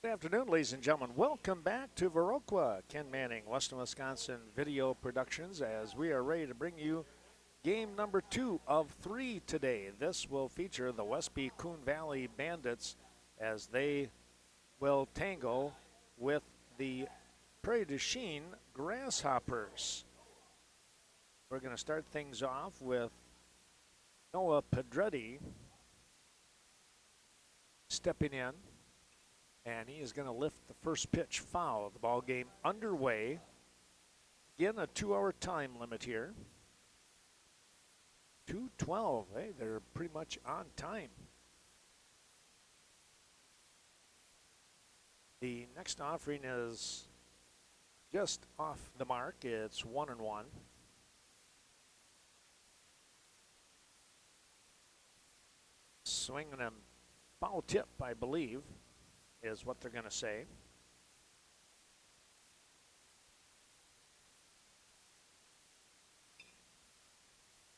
Good afternoon, ladies and gentlemen. Welcome back to Viroqua. Ken Manning, Western Wisconsin Video Productions, as we are ready to bring you game number 2 of 3 today. This will feature the Westby Coon Valley Bandits as they will tangle with the Prairie Du Chien Grasshoppers. We're going to start things off with Noah Pedretti stepping in. And he is going to lift the first pitch foul. The ball game underway. Again, a 2-hour time limit here. 2:12. Hey, they're pretty much on time. The next offering is just off the mark. It's 1-1. Swinging a foul tip, I believe, is what they're going to say.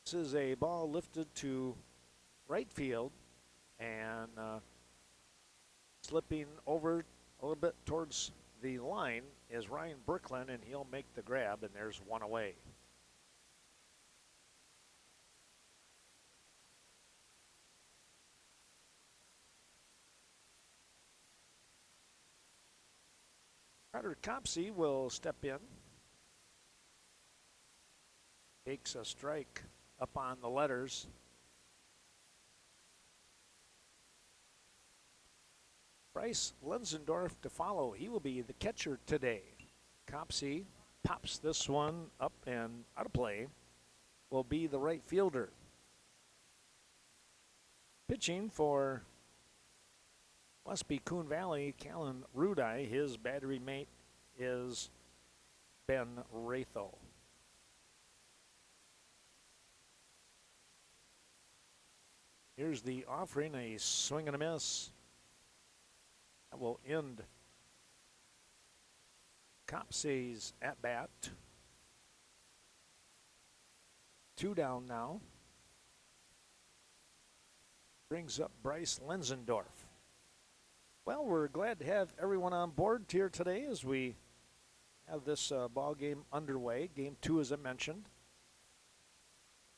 This is a ball lifted to right field and slipping over a little bit towards the line is Ryan Brooklyn, and he'll make the grab, and there's one away. Carter Copsey will step in. Takes a strike up on the letters. Bryce Lenzendorf to follow. He will be the catcher today. Copsey pops this one up and out of play. Will be the right fielder. Pitching for Westby Coon Valley, Callan Rudai. His battery mate is Ben Ratho. Here's the offering, a swing and a miss. That will end Copsey's at bat. 2 down now. Brings up Bryce Lenzendorf. Well, we're glad to have everyone on board here today as we have this ball game underway. Game 2, as I mentioned.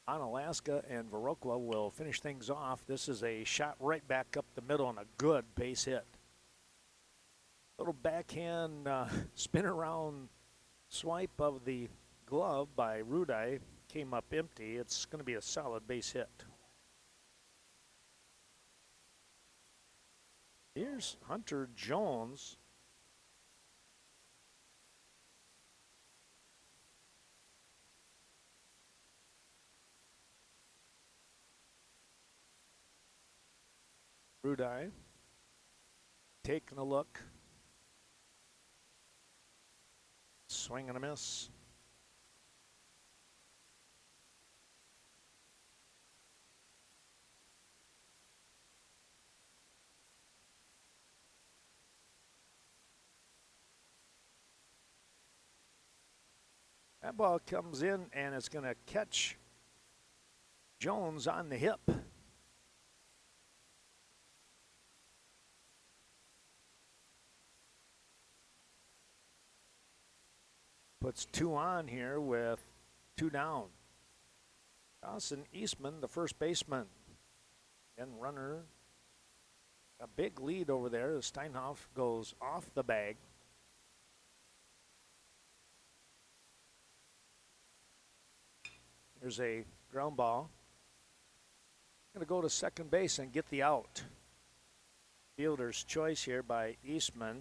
Onalaska and Viroqua will finish things off. This is a shot right back up the middle and a good base hit. Little backhand spin around swipe of the glove by Rudai came up empty. It's going to be a solid base hit. Here's Hunter Jones. Rudai taking a look. Swing and a miss. That ball comes in and it's going to catch Jones on the hip. Puts 2 on here with 2 down. Dawson Eastman, the first baseman. And runner, a big lead over there as Steinhoff goes off the bag. Here's a ground ball. Going to go to second base and get the out. Fielder's choice here by Eastman.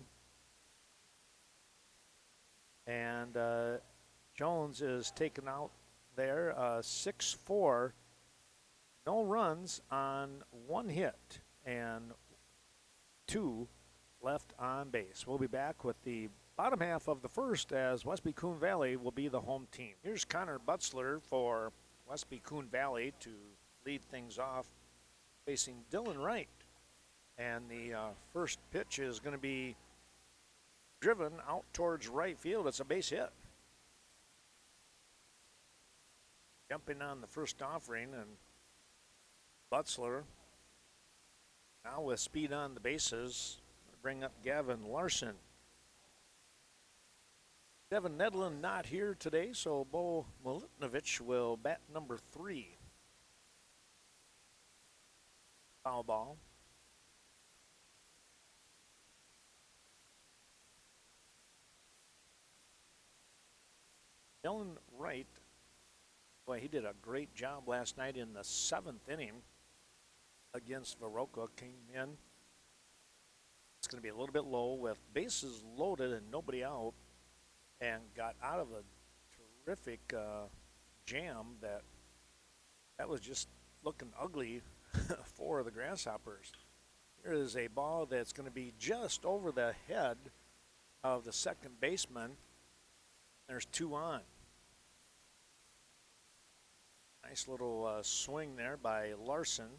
And Jones is taken out there. 6-4. No runs on 1 hit and 2 left on base. We'll be back with the bottom half of the first as Westby Coon Valley will be the home team. Here's Connor Butzler for Westby Coon Valley to lead things off, facing Dylan Wright. And the first pitch is going to be driven out towards right field. It's a base hit. Jumping on the first offering, and Butzler now with speed on the bases, bring up Gavin Larson. Devin Nedlin not here today, so Bo Milutinovic will bat number 3. Foul ball. Dylan Wright, boy, he did a great job last night in the 7th inning against Viroqua. Came in. It's going to be a little bit low with bases loaded and nobody out, and got out of a terrific jam that was just looking ugly for the Grasshoppers. Here is a ball that's going to be just over the head of the second baseman. There's 2 on. Nice little swing there by Larson.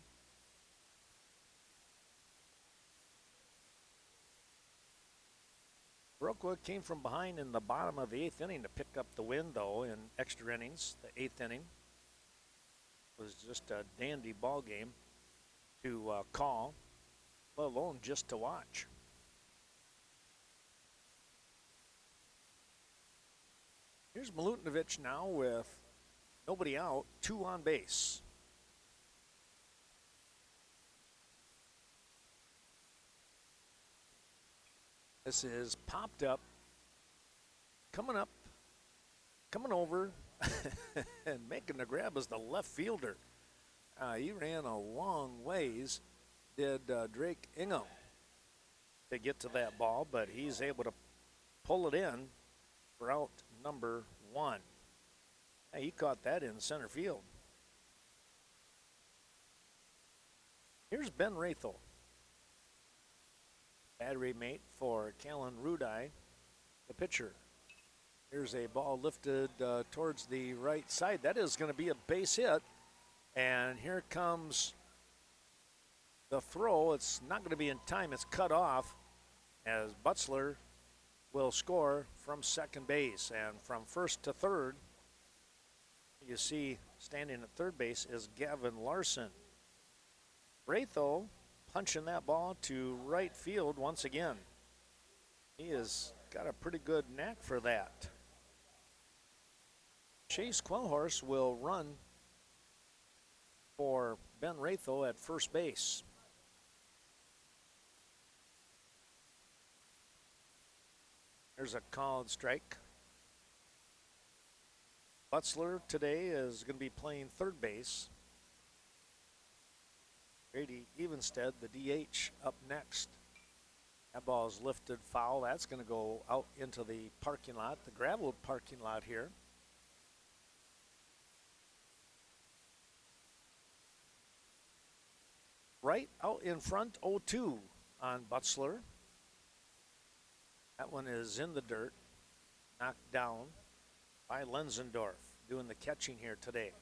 Viroqua came from behind in the bottom of the 8th inning to pick up the win, though, in extra innings. The 8th inning was just a dandy ball game to call, let alone just to watch. Here's Milutinovic now with nobody out, 2 on base. This is popped up, coming over, and making the grab as the left fielder. He ran a long ways, did Drake Ingham, to get to that ball, but he's able to pull it in for out number 1. He caught that in center field. Here's Ben Rathel, battery mate for Callan Rudai, the pitcher. Here's a ball lifted towards the right side. That is going to be a base hit. And here comes the throw. It's not going to be in time. It's cut off as Butzler will score from second base. And from first to third, you see standing at third base is Gavin Larson. Rathel punching that ball to right field once again. He has got a pretty good knack for that. Chase Quellhorse will run for Ben Rathel at first base. There's a called strike. Butzler today is going to be playing third base. Grady Evenstead, the DH, up next. That ball is lifted foul. That's going to go out into the parking lot, the gravel parking lot here. Right out in front, 0-2 on Butzler. That one is in the dirt, knocked down by Lenzendorf, doing the catching here today.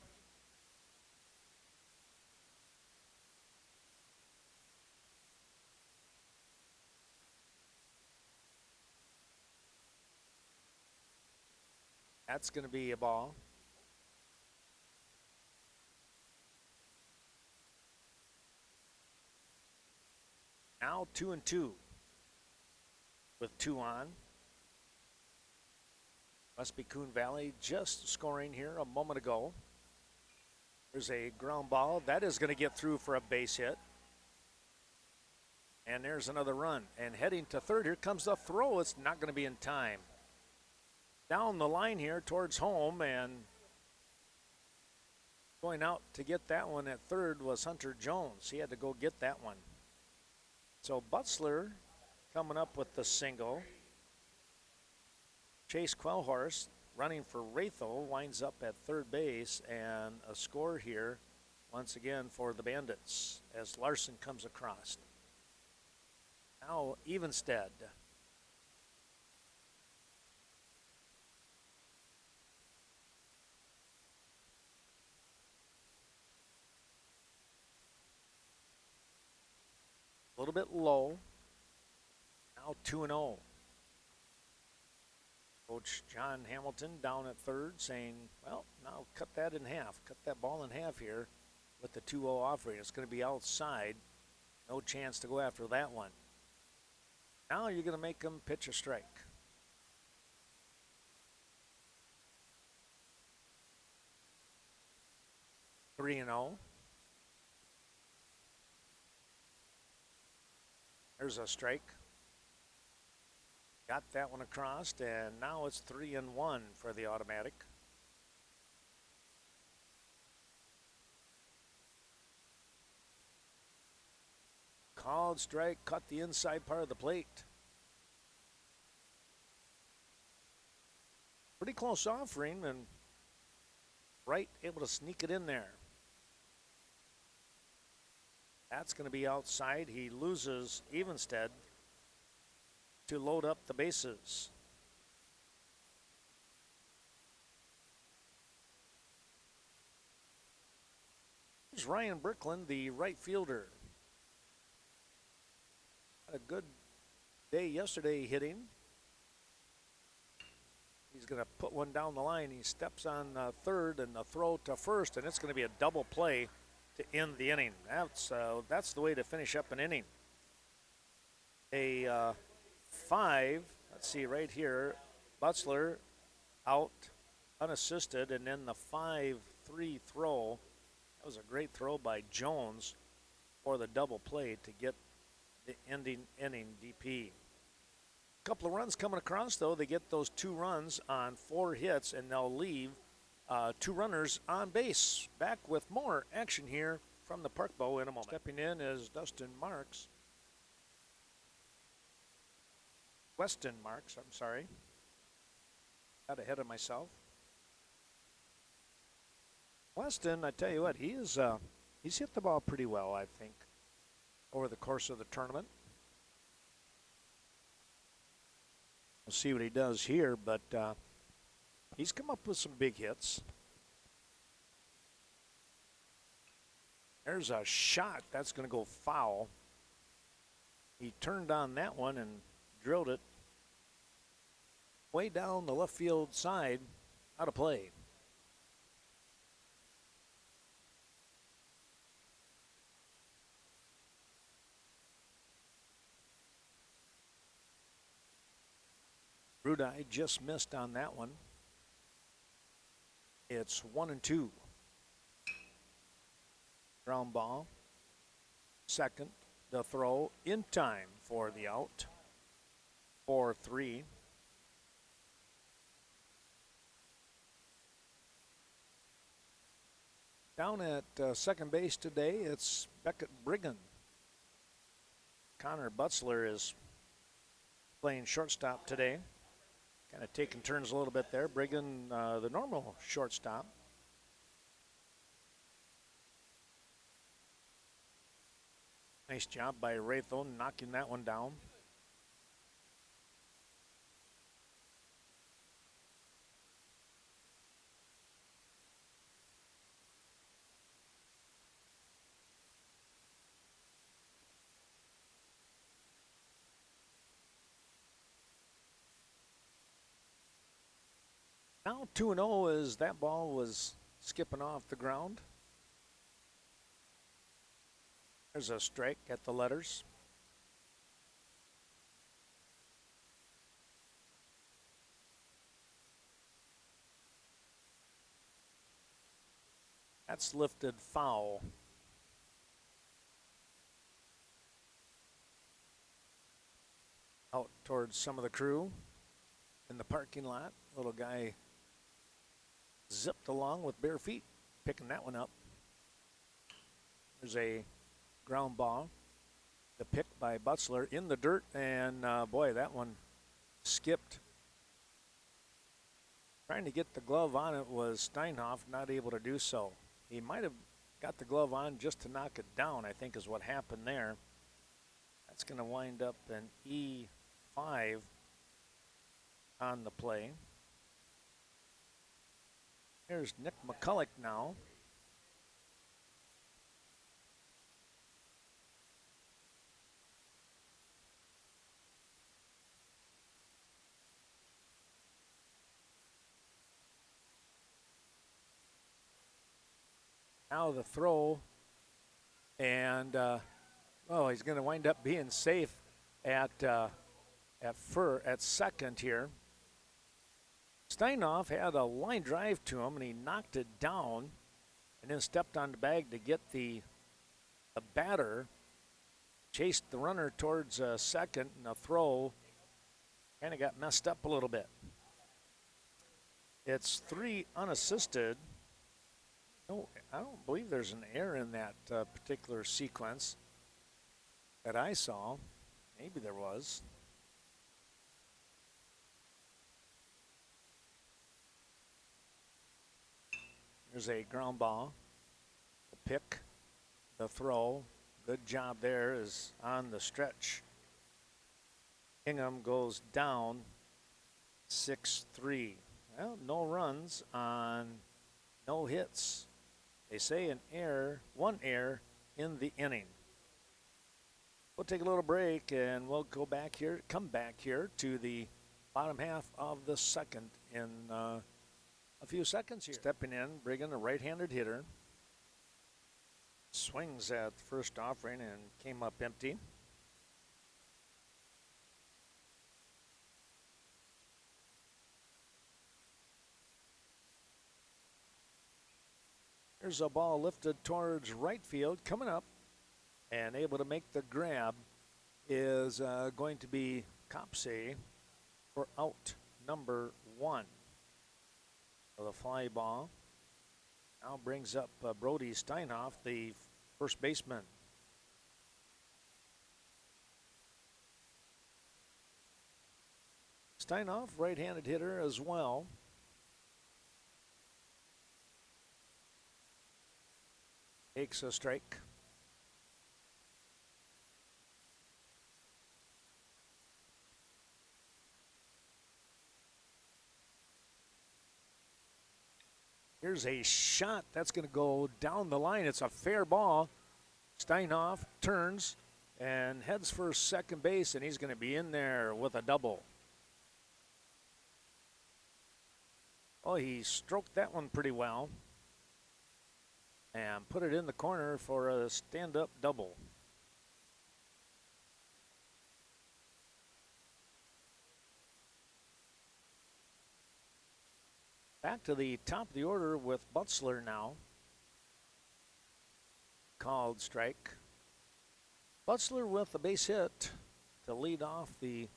That's going to be a ball. Now 2-2 with 2 on. Westby Coon Valley just scoring here a moment ago. There's a ground ball. That is going to get through for a base hit. And there's another run. And heading to third, here comes the throw. It's not going to be in time. Down the line here towards home, and going out to get that one at third was Hunter Jones. He had to go get that one. So Butzler coming up with the single. Chase Quellhorse running for Rathel winds up at third base, and a score here once again for the Bandits as Larson comes across. Now Evenstead. A little bit low. Now 2-0. Coach John Hamilton down at third saying, well, now cut that in half. Cut that ball in half here with the 2-0 offering. It's going to be outside. No chance to go after that one. Now you're going to make him pitch a strike. 3-0. There's a strike. Got that one across, and now it's 3-1 for the automatic. Called strike, cut the inside part of the plate. Pretty close offering, and Wright able to sneak it in there. That's going to be outside. He loses Evenstead to load up the bases. Here's Ryan Bricklin, the right fielder. Had a good day yesterday hitting. He's going to put one down the line. He steps on third and the throw to first, and it's going to be a double play to end the inning. That's the way to finish up an inning. A 5, let's see right here, Butzler out unassisted, and then the 5-3 throw. That was a great throw by Jones for the double play to get the ending inning DP. A couple of runs coming across, though. They get those 2 runs on 4 hits, and they'll leave 2 runners on base. Back with more action here from the Park Bow in a moment. Stepping in is Dustin Marks. Weston Marks, I'm sorry. Got ahead of myself. Weston, I tell you what, he's hit the ball pretty well, I think, over the course of the tournament. We'll see what he does here, but he's come up with some big hits. There's a shot that's going to go foul. He turned on that one and drilled it way down the left field side, out of play. Rudai just missed on that one. It's 1-2. Ground ball. Second, the throw in time for the out. 4-3. Down at second base today, it's Beckett Brigham. Connor Butzler is playing shortstop today. Kind of taking turns a little bit there. Brigham, the normal shortstop. Nice job by Raython knocking that one down. Now 2-0 as that ball was skipping off the ground. There's a strike at the letters. That's lifted foul. Out towards some of the crew in the parking lot. Little guy zipped along with bare feet, picking that one up. There's a ground ball. The pick by Butzler in the dirt, and boy, that one skipped. Trying to get the glove on it was Steinhoff, not able to do so. He might have got the glove on just to knock it down, I think is what happened there. That's going to wind up an E5 on the play. Here's Nick McCulloch now. Now the throw, and he's going to wind up being safe at at second here. Steinhoff had a line drive to him, and he knocked it down and then stepped on the bag to get the batter. Chased the runner towards second, and the throw kind of got messed up a little bit. It's 3 unassisted. No, I don't believe there's an error in that particular sequence that I saw. Maybe there was. There's a ground ball. The pick, the throw. Good job there is on the stretch. Hingham goes down 6-3. Well, no runs on no hits. They say an error, 1 error in the inning. We'll take a little break and we'll come back here to the bottom half of the second in a few seconds here. Stepping in, bringing a right-handed hitter. Swings at the first offering and came up empty. There's a ball lifted towards right field, coming up, and able to make the grab is going to be Copsey for out number 1. So the fly ball now brings up Brody Steinhoff, the first baseman. Steinhoff, right-handed hitter as well. Takes a strike. Here's a shot that's going to go down the line. It's a fair ball. Steinhoff turns and heads for second base, and he's going to be in there with a double. Oh, he stroked that one pretty well and put it in the corner for a stand-up double. Back to the top of the order with Butzler now. Called strike. Butzler with a base hit to lead off the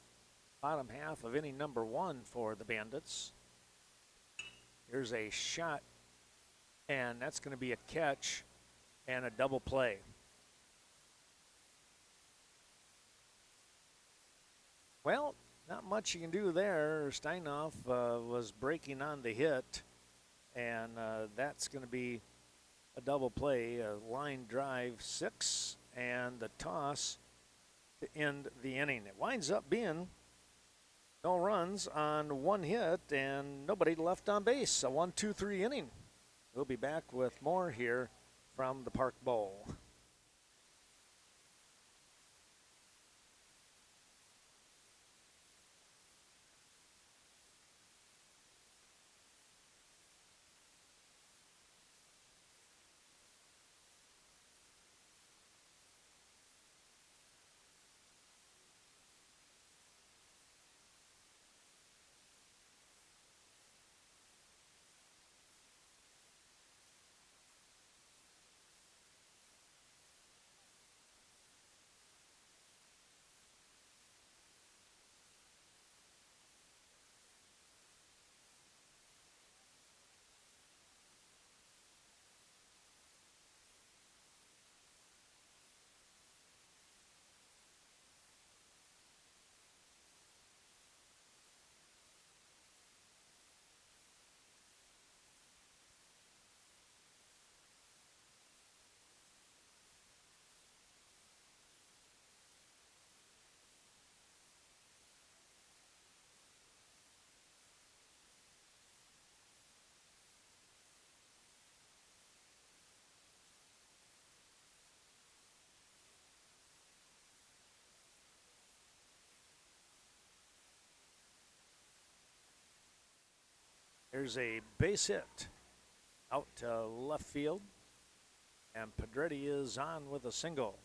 bottom half of inning number 1 for the Bandits. Here's a shot, and that's going to be a catch and a double play. Well, not much you can do there. Steinhoff was breaking on the hit, and that's going to be a double play, a line drive 6, and the toss to end the inning. It winds up being no runs on 1 hit and nobody left on base. A 1-2-3 inning. We'll be back with more here from the Park Bowl. There's a base hit out to left field, and Pedretti is on with a single.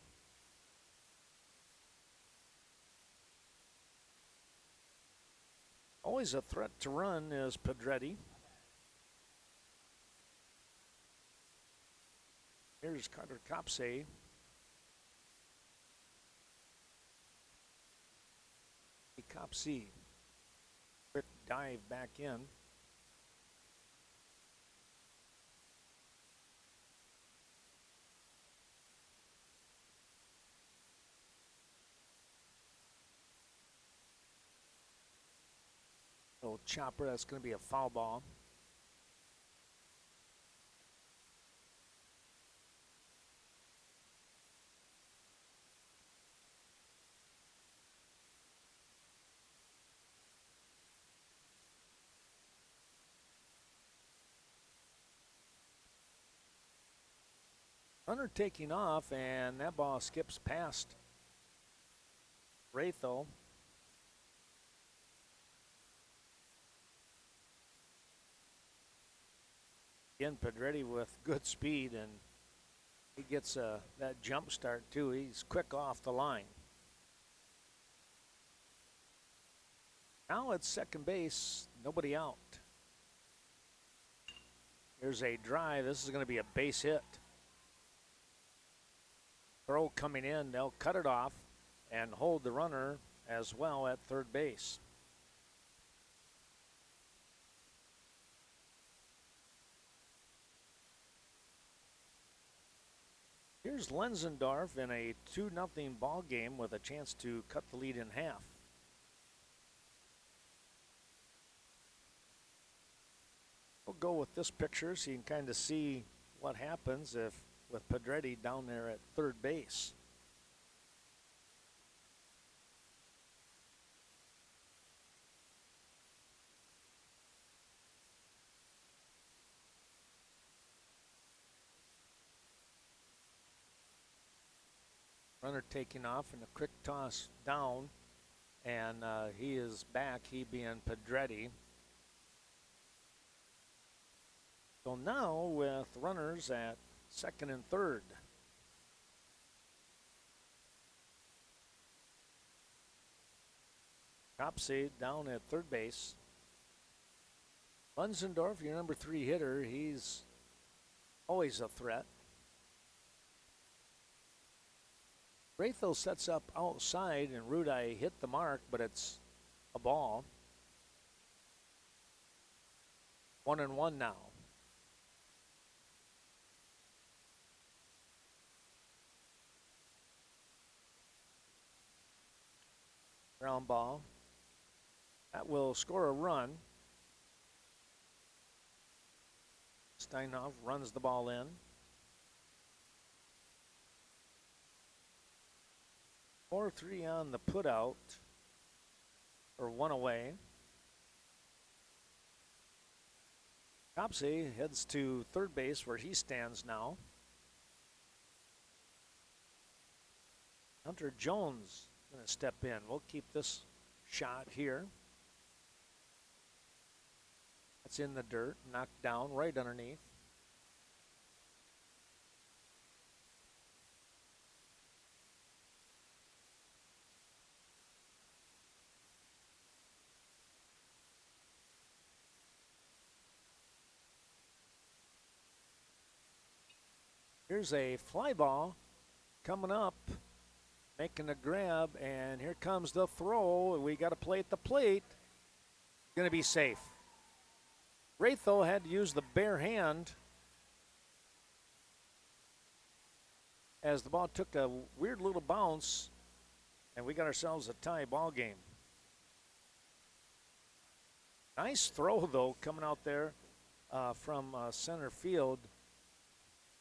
Always a threat to run is Pedretti. Here's Carter Copsey. Copsey. Quick dive back in. Little chopper, that's going to be a foul ball. Runner taking off, and that ball skips past Wratho. Again, Pedretti with good speed, and he gets that jump start too. He's quick off the line. Now at second base, nobody out. Here's a drive. This is going to be a base hit. Throw coming in, they'll cut it off and hold the runner as well at third base. Here's Lenzendorf in a 2-0 ball game with a chance to cut the lead in half. We'll go with this picture so you can kind of see what happens if with Pedretti down there at third base. Runner taking off and a quick toss down, and he is back, he being Pedretti. So now with runners at second and third. Copsey down at third base. Lenzendorf, your number 3 hitter, he's always a threat. Wratho sets up outside, and Rudai hit the mark, but it's a ball. 1-1 now. Ground ball. That will score a run. Steinhoff runs the ball in. Four 3 on the put out, or 1 away. Copsey heads to third base where he stands now. Hunter Jones going to step in. We'll keep this shot here. That's in the dirt, knocked down right underneath. Here's a fly ball coming up, making a grab, and here comes the throw. We got to play at the plate. Going to be safe. Wratho had to use the bare hand as the ball took a weird little bounce, and we got ourselves a tie ball game. Nice throw, though, coming out there from center field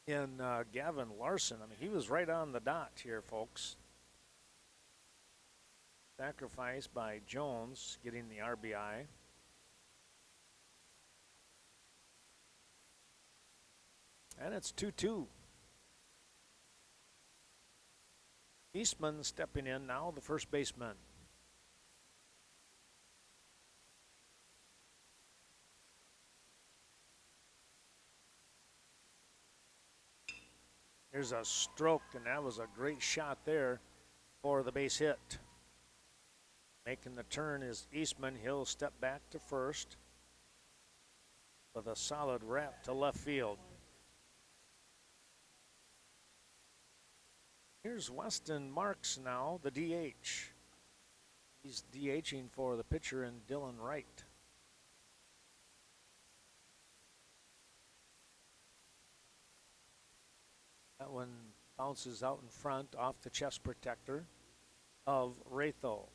in Gavin Larson. I mean, he was right on the dot here, folks. Sacrifice by Jones, getting the RBI. And it's 2-2. Eastman stepping in now, the first baseman. Here's a stroke, and that was a great shot there for the base hit. Making the turn is Eastman. He'll step back to first with a solid wrap to left field. Here's Weston Marks now, the DH. He's DHing for the pitcher in Dylan Wright. That one bounces out in front off the chest protector of Ratho.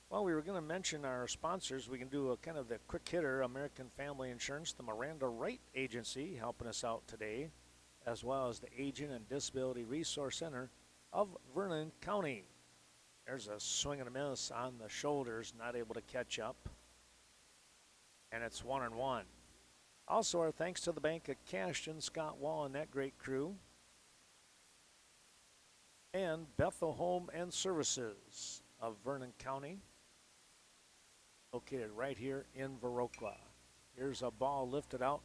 Well, we were going to mention our sponsors. We can do a kind of the quick hitter, American Family Insurance, the Miranda Wright Agency helping us out today, as well as the Aging and Disability Resource Center of Vernon County. There's a swing and a miss on the shoulders, not able to catch up. And it's 1-1. Also, our thanks to the Bank of Cashton, Scott Wall, and that great crew. And Bethel Home and Services of Vernon County, located right here in Viroqua. Here's a ball lifted out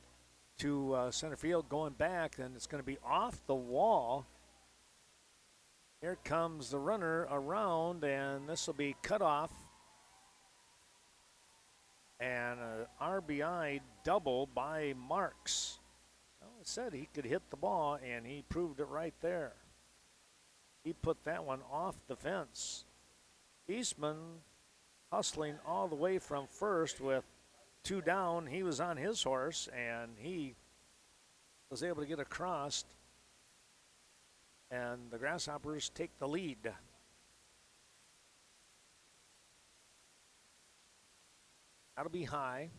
to center field, going back, and it's going to be off the wall. Here comes the runner around, and this will be cut off. And an RBI double by Marks. Well, it said he could hit the ball, and he proved it right there. He put that one off the fence. Eastman hustling all the way from first with 2 down. He was on his horse, and he was able to get across. And the Grasshoppers take the lead. That'll be high.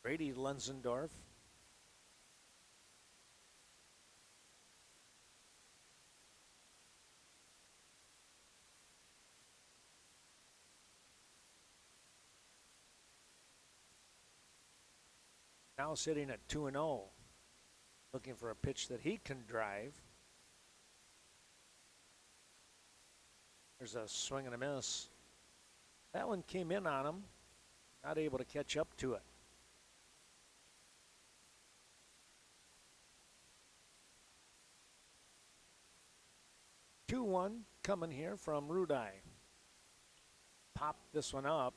Brady Lenzendorf. Now sitting at 2-0. Looking for a pitch that he can drive. There's a swing and a miss. That one came in on him. Not able to catch up to it. 2-1 coming here from Rudai. Pop this one up.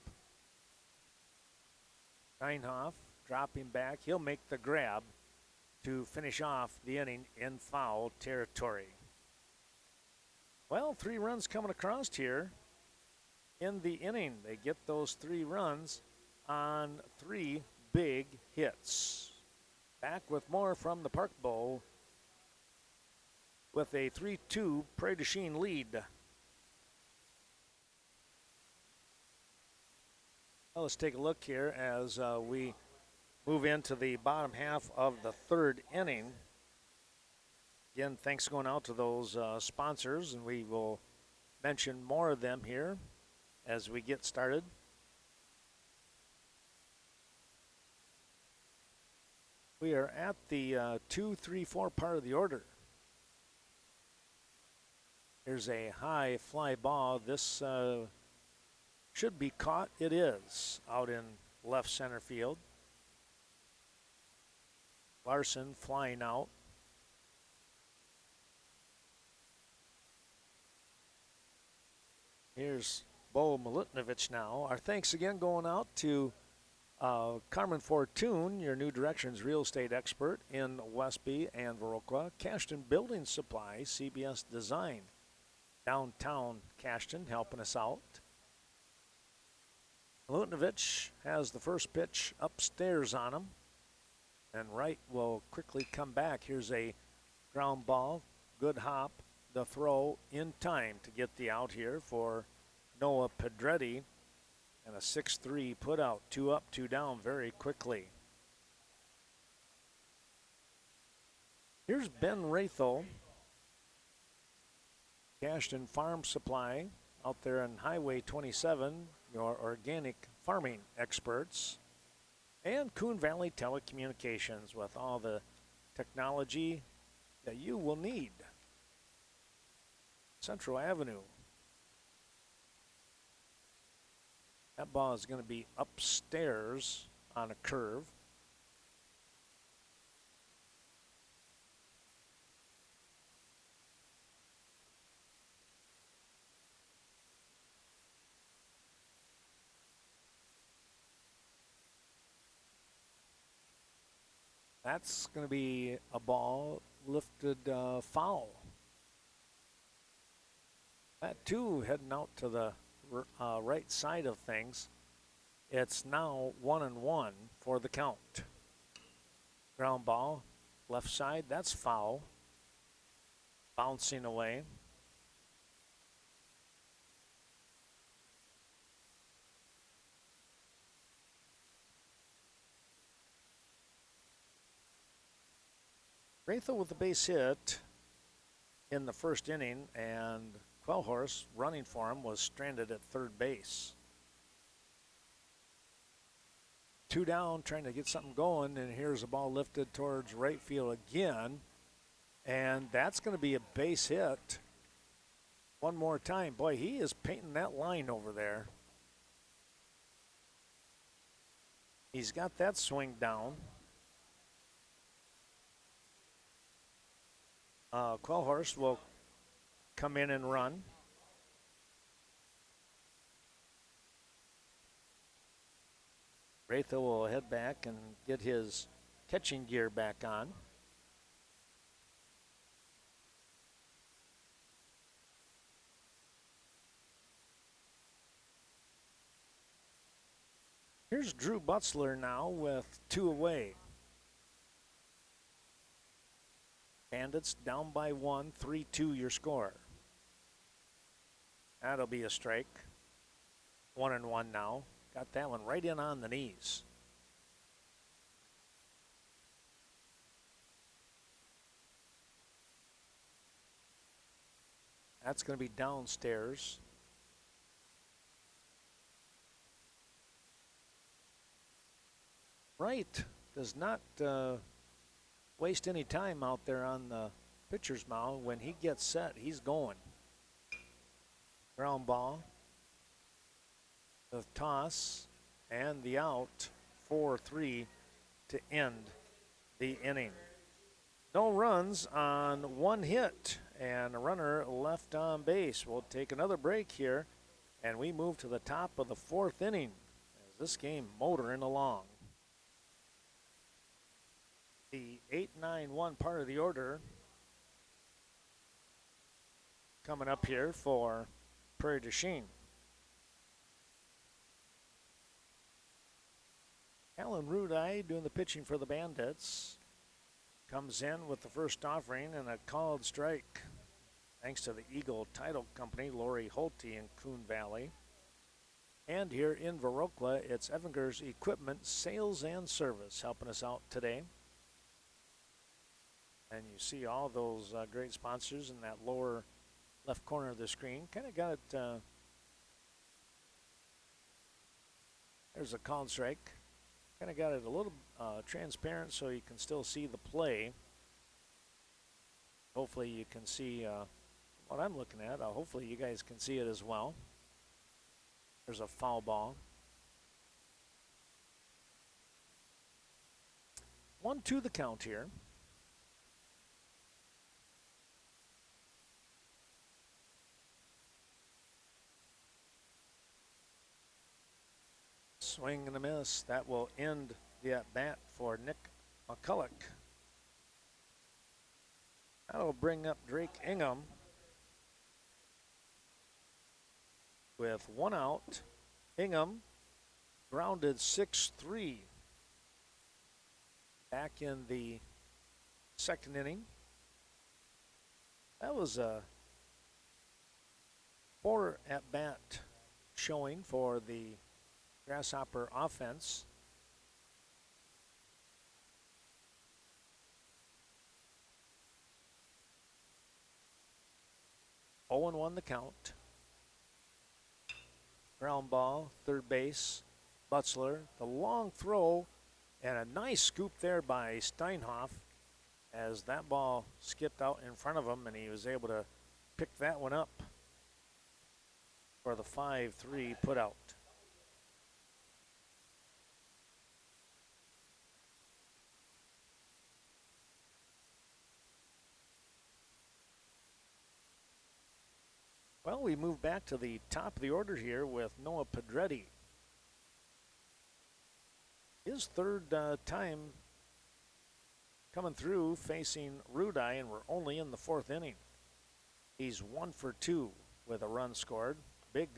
Reinhoff dropping back. He'll make the grab to finish off the inning in foul territory. Well, 3 runs coming across here in the inning. They get those 3 runs on 3 big hits. Back with more from the Park Bowl with a 3-2 Prairie Du Chien lead. Well, let's take a look here as we move into the bottom half of the 3rd inning. Again, thanks going out to those sponsors, and we will mention more of them here as we get started. We are at the 2, 3, 4 part of the order. Here's a high fly ball. This should be caught. It is out in left center field. Larson flying out. Here's Bo Milutinovic now. Our thanks again going out to Carmen Fortune, your New Directions real estate expert in Westby and Viroqua. Cashton Building Supply, CBS Design, downtown Cashton, helping us out. Milutinovic has the first pitch upstairs on him, and Wright will quickly come back. Here's a ground ball, good hop, the throw in time to get the out here for Noah Pedretti, and a 6-3 put out, 2 up, 2 down very quickly. Here's Ben Ratho, Cashton Farm Supply out there on Highway 27, your organic farming experts, and Coon Valley Telecommunications with all the technology that you will need. Central Avenue. That ball is going to be upstairs on a curve. That's going to be a ball lifted foul. That too heading out to the right side of things. It's now 1-1 for the count. Ground ball, left side, that's foul. Bouncing away. Wraithel with the base hit in the first inning, and Quellhorse running for him was stranded at third base. 2 down, trying to get something going, and here's a ball lifted towards right field again, and that's going to be a base hit. One more time. Boy, he is painting that line over there. He's got that swing down. Quellhorse will come in and run. Wraithel will head back and get his catching gear back on. Here's Drew Butzler now with 2 away. Bandits down by 1, 3-2 your score. That'll be a strike. 1-1 now. Got that one right in on the knees. That's going to be downstairs. Wright does not waste any time out there on the pitcher's mound. When he gets set, he's going. Ground ball. The toss and the out, 4-3 to end the inning. No runs on 1 hit and a runner left on base. We'll take another break here, and we move to the top of the 4th inning as this game motoring along. The 8-9-1 part of the order coming up here for Prairie Du Chien. Alan Rudey doing the pitching for the Bandits. Comes in with the first offering and a called strike. Thanks to the Eagle Title Company, Lori Holte in Coon Valley. And here in Viroqua, it's Evinger's Equipment Sales and Service helping us out today. And you see all those great sponsors in that lower left corner of the screen. Kind of got it. There's a called strike. Kind of got it a little transparent so you can still see the play. Hopefully you can see what I'm looking at. Hopefully you guys can see it as well. There's a foul ball. 1-2 the count here. Swing and a miss. That will end the at-bat for Nick McCulloch. That'll bring up Drake Ingham with 1 out. Ingham grounded 6-3 back in the 2nd inning. That was a 4 at-bat showing for the Grasshopper offense. Oh and 1 the count. Ground ball, third base, Butzler. The long throw and a nice scoop there by Steinhoff as that ball skipped out in front of him and he was able to pick that one up for the 5-3 put out. Well, we move back to the top of the order here with Noah Pedretti. His 3rd time coming through facing Rudai, and we're only in the 4th inning. He's 1 for 2 with a run scored. Big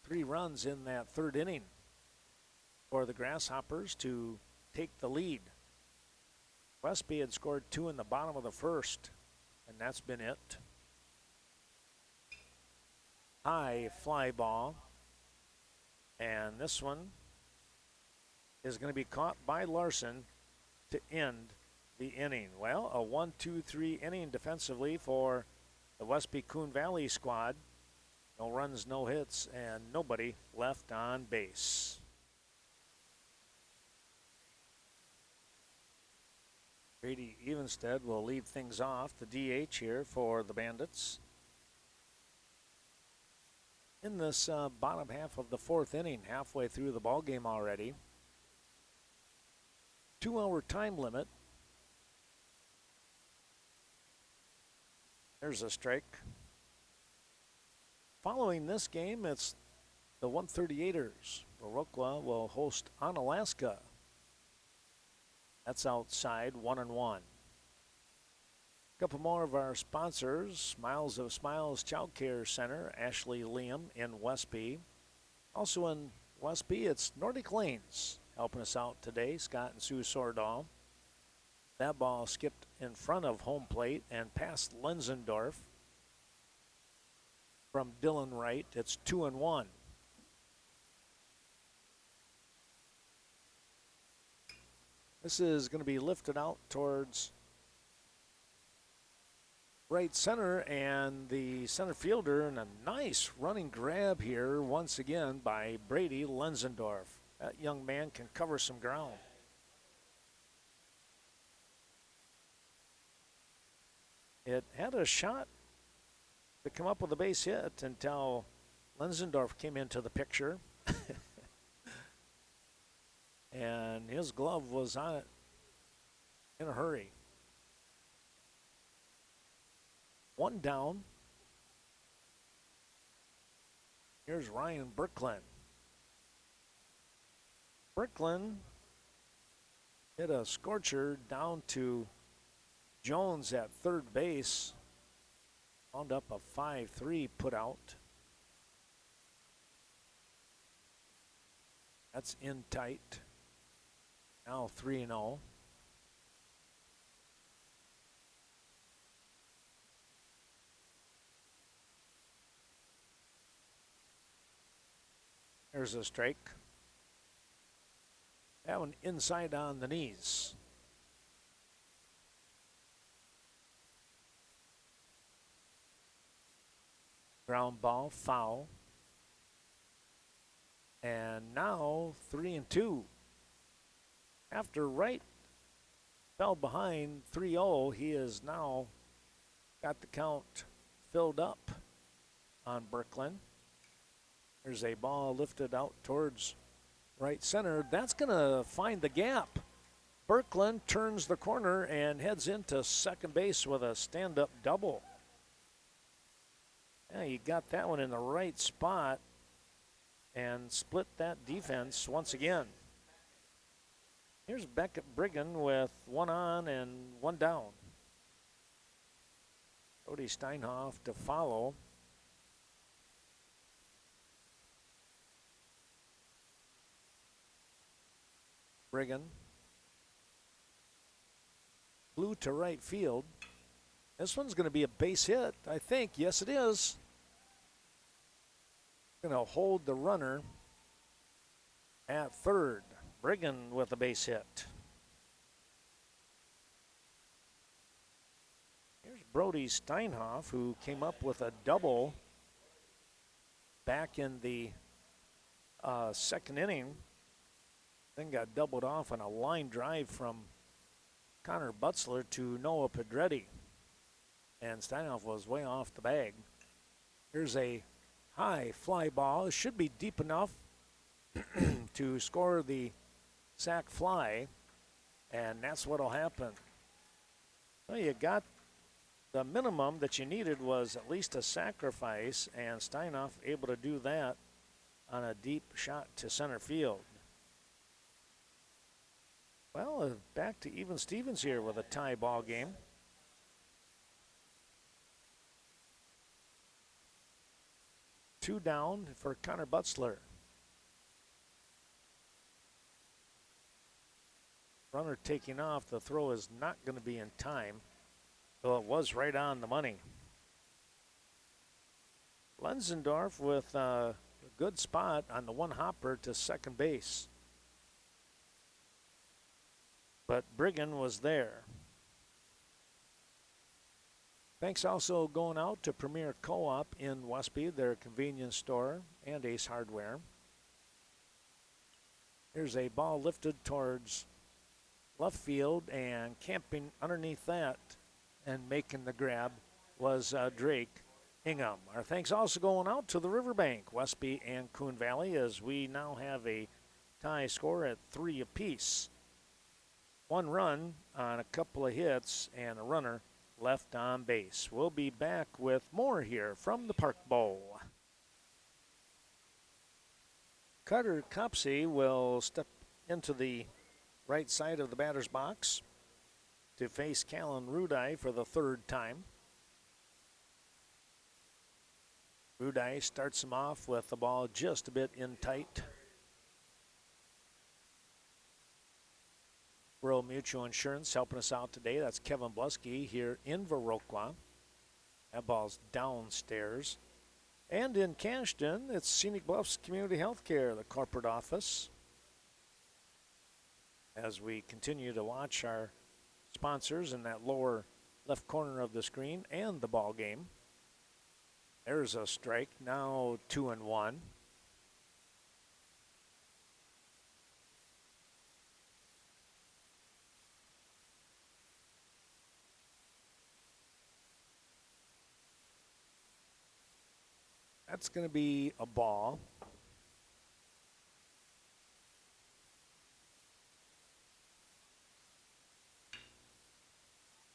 3 runs in that 3rd inning for the Grasshoppers to take the lead. Westby had scored 2 in the bottom of the 1st, and that's been it. High fly ball, and this one is going to be caught by Larson to end the inning. Well, a 1-2-3 inning defensively for the Westby Coon Valley squad. No runs, no hits, and nobody left on base. Brady Evenstead will lead things off, the DH here for the Bandits. In this bottom half of the 4th inning, halfway through the ball game already. 2-hour time limit. There's a strike. Following this game, it's the 138ers. Viroqua will host Onalaska. That's outside, 1-1. A couple more of our sponsors. Smiles of Smiles Child Care Center, Ashley Liam in Westby. Also in Westby, it's Nordic Lanes helping us out today, Scott and Sue Sordahl. That ball skipped in front of home plate and past Lenzendorf. From Dylan Wright, it's 2-1. This is going to be lifted out towards right center, and the center fielder, and a nice running grab here once again by Brady Lenzendorf. That young man can cover some ground. It had a shot to come up with a base hit until Lenzendorf came into the picture. And his glove was on it in a hurry. 1 down. Here's Ryan Berklin. Berklin hit a scorcher down to Jones at 3rd base. Wound up a 5-3 put out. That's in tight. Now 3-0. There's a strike. That one inside on the knees. Ground ball, foul. And now 3-2. After Wright fell behind 3-0, he has now got the count filled up on Berklin. There's a ball lifted out towards right center. That's going to find the gap. Berklin turns the corner and heads into second base with a stand-up double. Yeah, you got that one in the right spot and split that defense once again. Here's Beckett Brigham with 1 on and 1 down. Cody Steinhoff to follow. Brigham. Flew to right field. This one's going to be a base hit, I think. Yes, it is. Going to hold the runner at third. Brigham with a base hit. Here's Brody Steinhoff, who came up with a double back in the second inning. Then got doubled off on a line drive from Connor Butzler to Noah Pedretti. And Steinhoff was way off the bag. Here's a high fly ball. It should be deep enough to score the sac fly, and that's what'll happen. Well, you got the minimum that you needed was at least a sacrifice, and Steinhoff able to do that on a deep shot to center field. Well, back to even Stevens here with a tie ball game. Two down for Connor Butzler. Runner taking off. The throw is not going to be in time, though it was right on the money. Lenzendorf with a good spot on the one hopper to second base. But Brigham was there. Thanks also going out to Premier Co-op in Westby, their convenience store, and Ace Hardware. Here's a ball lifted towards left field, and camping underneath that and making the grab was Drake Hingham. Our thanks also going out to the Riverbank, Westby and Coon Valley, as we now have a tie score at 3 apiece. One run on a couple of hits and a runner left on base. We'll be back with more here from the Park Bowl. Carter Copsey will step into the right side of the batter's box to face Callan Rudai for the third time. Rudai starts him off with the ball just a bit in tight. Rural Mutual Insurance helping us out today. That's Kevin Blusky here in Viroqua. That ball's downstairs. And in Cashton, it's Scenic Bluffs Community Healthcare, the corporate office. As we continue to watch our sponsors in that lower left corner of the screen and the ball game. There's a strike, now 2-1. That's going to be a ball.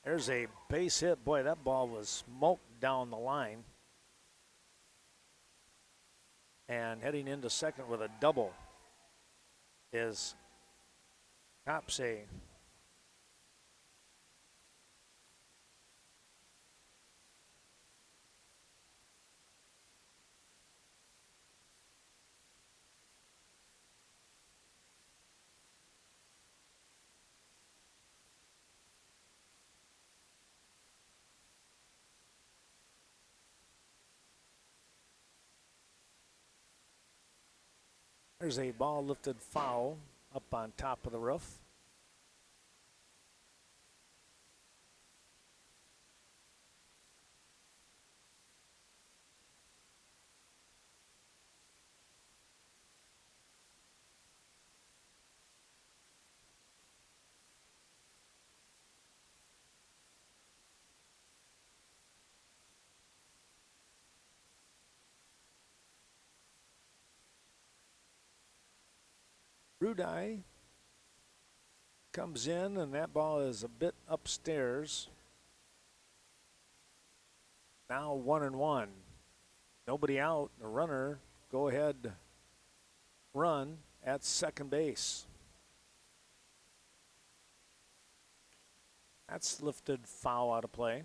There's a base hit. Boy, that ball was smoked down the line. And heading into second with a double is Copsey. There's a ball lifted foul up on top of the roof. Rudai comes in, and that ball is a bit upstairs. Now 1-1. Nobody out. The runner, go ahead, run at second base. That's lifted foul out of play.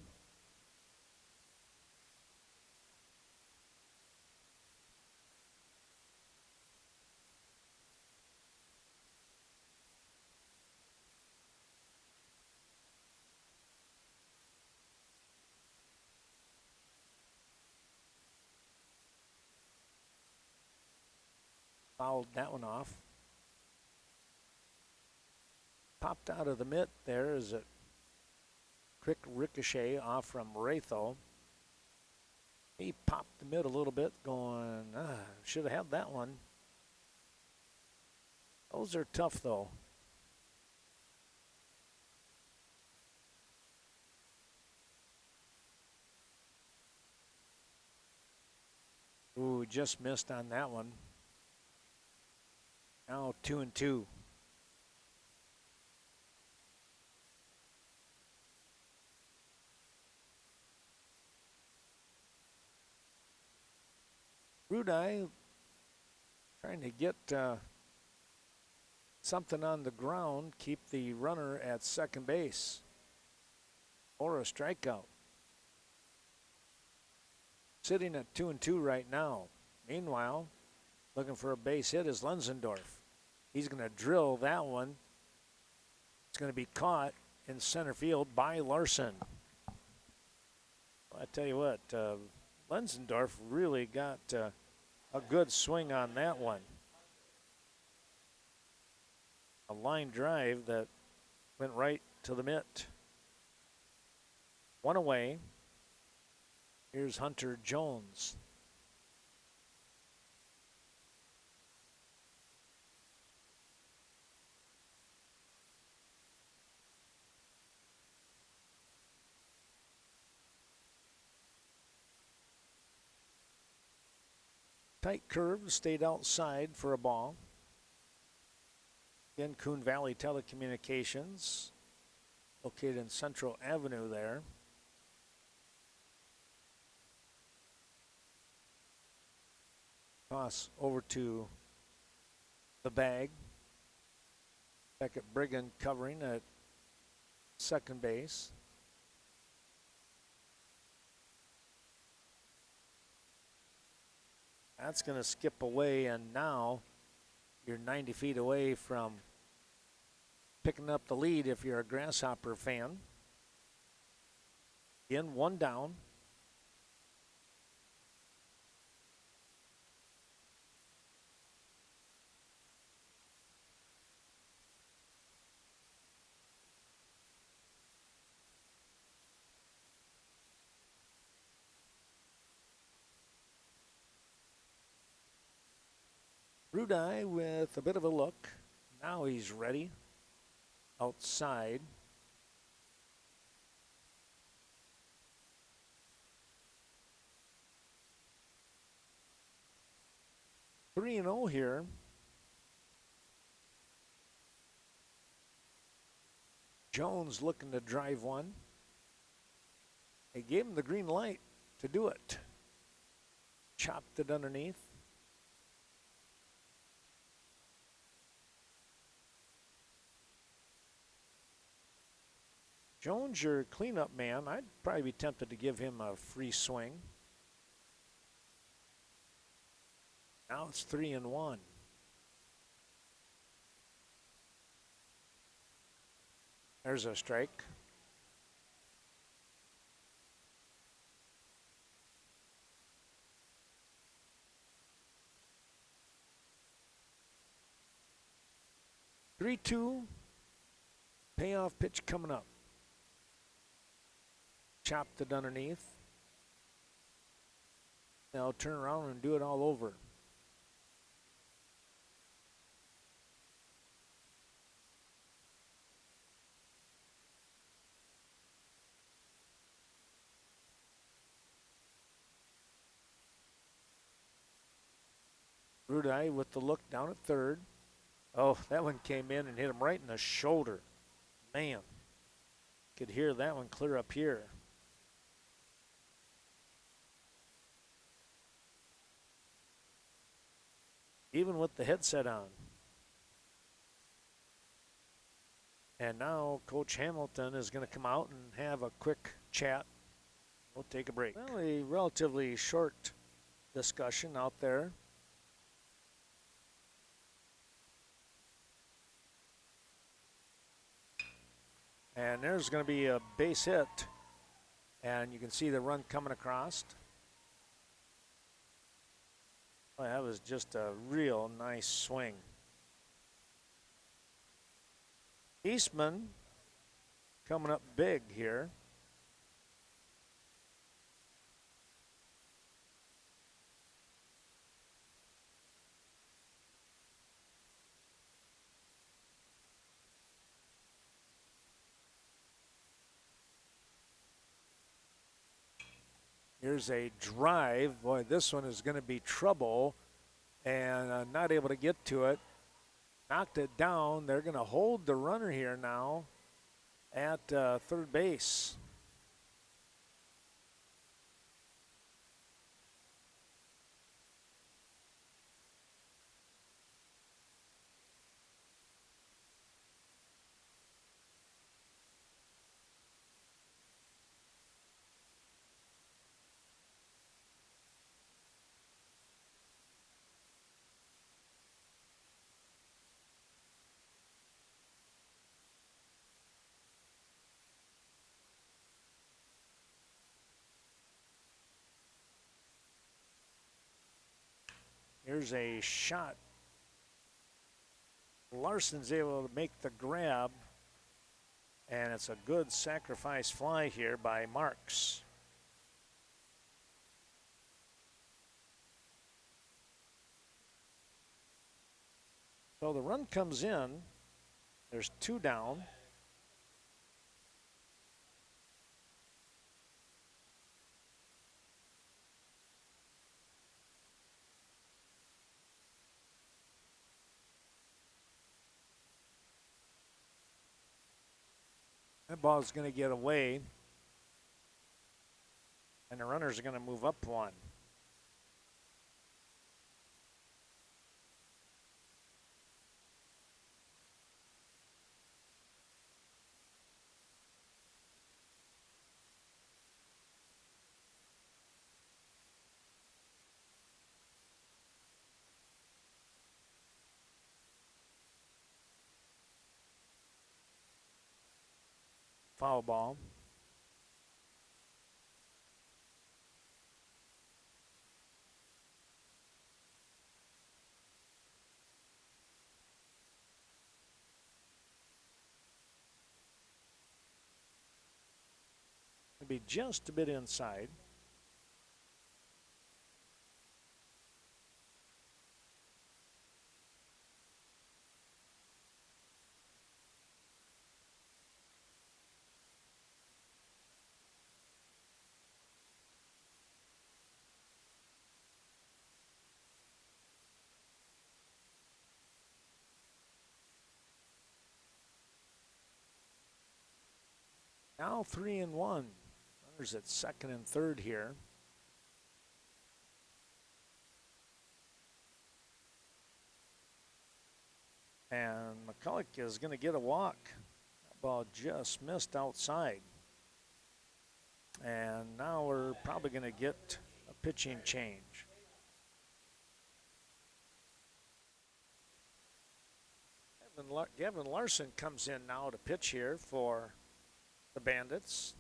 Fouled that one off. Popped out of the mitt there is a quick ricochet off from Ratho. He popped the mitt a little bit going, should have had that one. Those are tough though. Ooh, just missed on that one. Now 2-2. Rudai trying to get something on the ground, keep the runner at second base, or a strikeout. Sitting at 2-2 right now. Meanwhile, looking for a base hit is Lenzendorf. He's going to drill that one. It's going to be caught in center field by Larson. I tell you what, Lenzendorf really got a good swing on that one. A line drive that went right to the mitt. One away. Here's Hunter Jones. Tight curve, stayed outside for a ball. Again, Coon Valley Telecommunications, located in Central Avenue there. Toss over to the bag. Beckett Briggan covering at second base. That's going to skip away, and now you're 90 feet away from picking up the lead if you're a Grasshopper fan. Again, one down. Rudai with a bit of a look. Now he's ready. Outside. Three and 0 here. Jones looking to drive one. They gave him the green light to do it. Chopped it underneath. Jones, your cleanup man. I'd probably be tempted to give him a free swing. Now it's 3-1. There's a strike. Three-two. Payoff pitch coming up. Chopped it underneath. Now turn around and do it all over. Rudai with the look down at third. Oh, that one came in and hit him right in the shoulder. Man, could hear that one clear up here. Even with the headset on. And now Coach Hamilton is going to come out and have a quick chat. We'll take a break. Well, a relatively short discussion out there. And there's going to be a base hit. And you can see the run coming across. Well, that was just a real nice swing. Eastman coming up big here. Here's a drive. Boy, this one is going to be trouble, and not able to get to it. Knocked it down. They're going to hold the runner here now at third base. Here's a shot. Larson's able to make the grab, and it's a good sacrifice fly here by Marks. So the run comes in. There's 2 down. That ball's going to get away, and the runners are going to move up 1. Foul ball. It'll be just a bit inside. Now 3-1. Runners at second and third here. And McCulloch is going to get a walk. That ball just missed outside. And now we're probably going to get a pitching change. Gavin Larson comes in now to pitch here for the Bandits.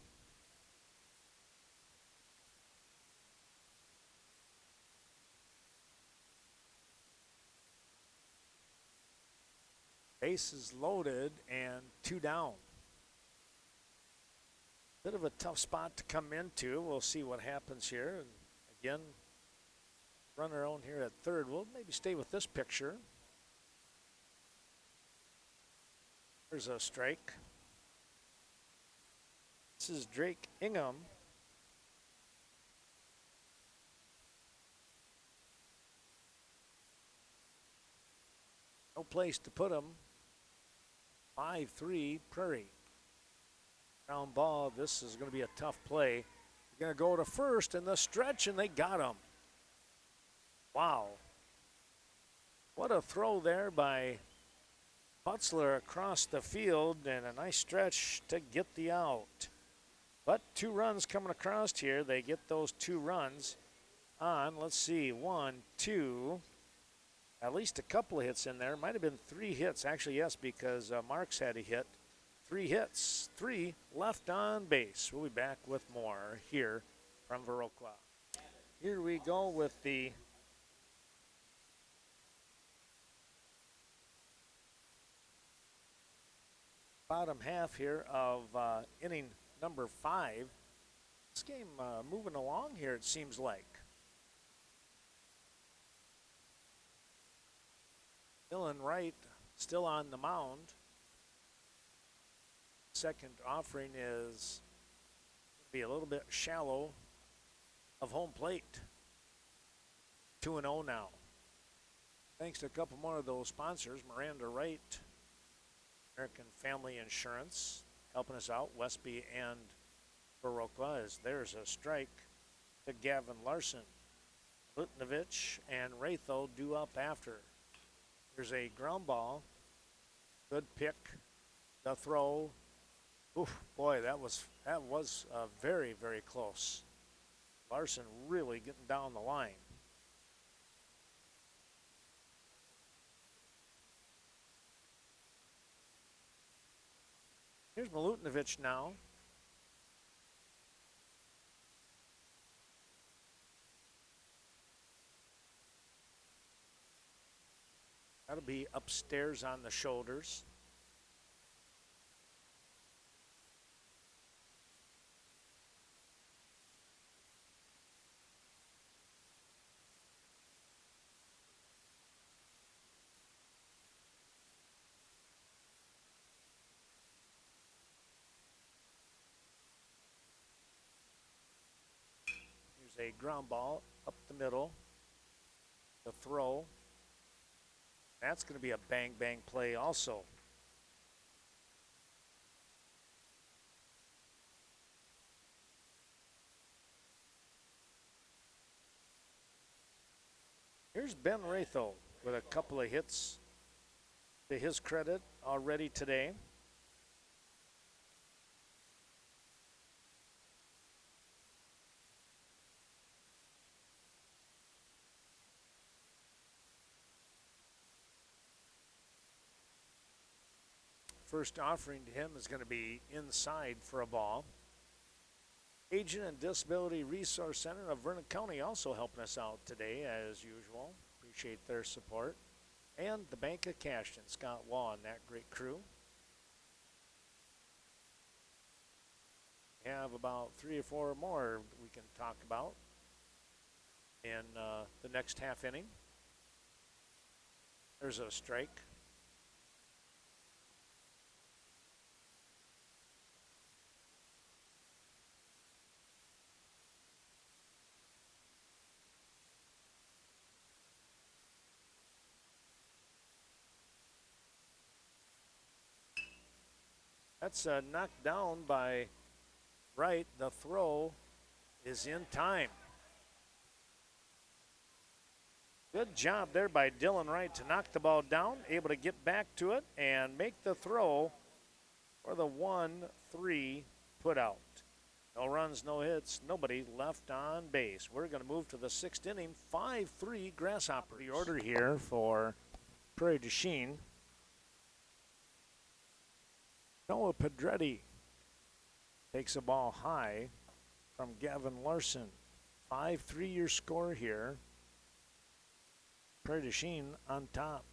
Bases loaded and 2 down. Bit of a tough spot to come into. We'll see what happens here. And again, runner on here at third. We'll maybe stay with this picture. There's a strike. This is Drake Ingham. No place to put him. 5-3 Prairie. Ground ball. This is going to be a tough play. They're going to go to first in the stretch, and they got him. Wow. What a throw there by Butzler across the field, and a nice stretch to get the out. But 2 runs coming across here. They get those 2 runs on. Let's see, 1, 2. At least a couple of hits in there. Might have been 3 hits. Actually, yes, because Marks had a hit. 3 hits, 3 left on base. We'll be back with more here from Viroqua. Here we go with the bottom half here of inning number 5. This game moving along here, it seems like. Dylan Wright still on the mound. Second offering is going to be a little bit shallow of home plate. 2-0 now. Thanks to a couple more of those sponsors, Miranda Wright, American Family Insurance, helping us out, Westby and Viroqua, as there's a strike to Gavin Larson. Lutnovich and Ratho due up after. There's a ground ball. Good pick. The throw. Oof, boy, that was very, very close. Larson really getting down the line. Here's Milutinovic now. That'll be upstairs on the shoulders. Here's a ground ball up the middle. The throw. That's going to be a bang bang play also. Here's Ben Ratho with a couple of hits to his credit already today. First offering to him is going to be inside for a ball. Agent and Disability Resource Center of Vernon County also helping us out today as usual. Appreciate their support. And the Bank of Cashton, Scott Waugh and that great crew. We have about 3 or 4 more we can talk about in the next half inning. There's a strike. That's knocked down by Wright. The throw is in time. Good job there by Dylan Wright to knock the ball down, able to get back to it and make the throw for the 1-3 put out. No runs, no hits, nobody left on base. We're going to move to the 6th inning, 5-3 Grasshoppers. The order here for Prairie Du Chien. Noah Pedretti takes a ball high from Gavin Larson. 5-3 your score here. Prairie Du Chien on top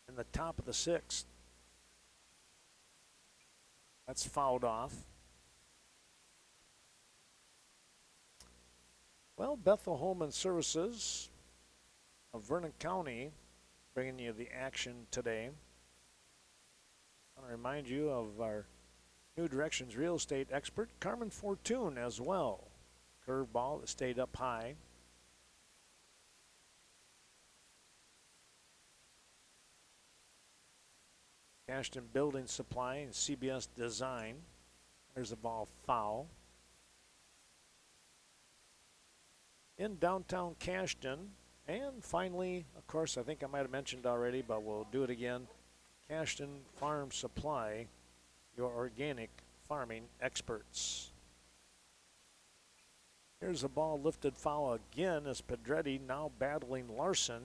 in the top of the 6th. That's fouled off. Well, Bethel Home and Services of Vernon County bringing you the action today. I want to remind you of our New Directions real estate expert, Carmen Fortune, as well. Curveball that stayed up high. Cashton Building Supply and CBS Design. There's a ball foul. In downtown Cashton. And finally, of course, I think I might have mentioned already, but we'll do it again. Cashton Farm Supply, your organic farming experts. Here's a ball lifted foul again as Pedretti now battling Larson.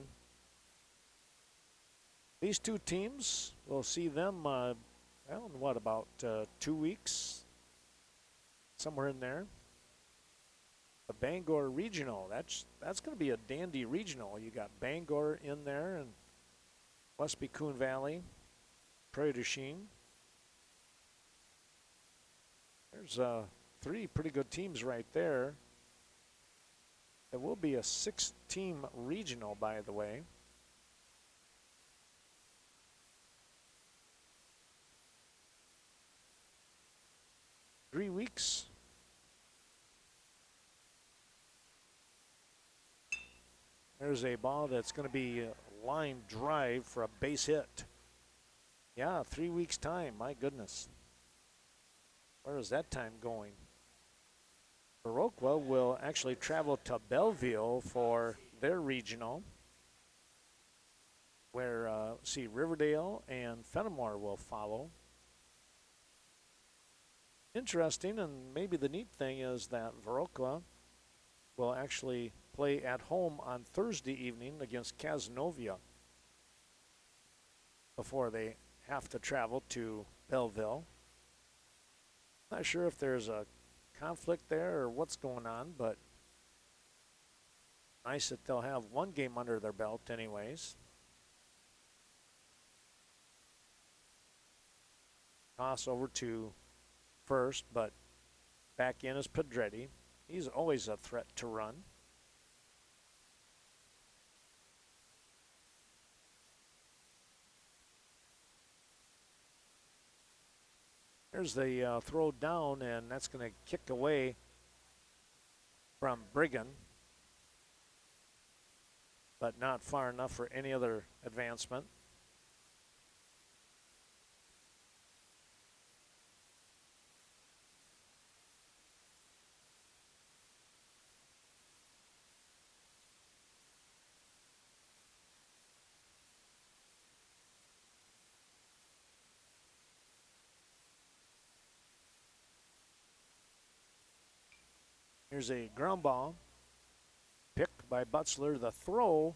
These two teams, we'll see them, well, in what, about 2 weeks? Somewhere in there. The Bangor Regional, that's going to be a dandy regional. You got Bangor in there and Westby Coon Valley, Prairie Du Chien. There's 3 pretty good teams right there. It will be a 6-team regional, by the way. Three weeks. There's a ball that's going to be a line drive for a base hit. Yeah, 3 weeks' time. My goodness. Where is that time going? Viroqua will actually travel to Belleville for their regional, where Riverdale and Fenimore will follow. Interesting, and maybe the neat thing is that Viroqua will actually play at home on Thursday evening against Cazenovia before they have to travel to Belleville. Not sure if there's a conflict there or what's going on, but nice that they'll have one game under their belt anyways. Toss over to first, but back in is Pedretti. He's always a threat to run. There's the throw down, and that's going to kick away from Brigham, but not far enough for any other advancement. Here's a ground ball picked by Butzler. The throw,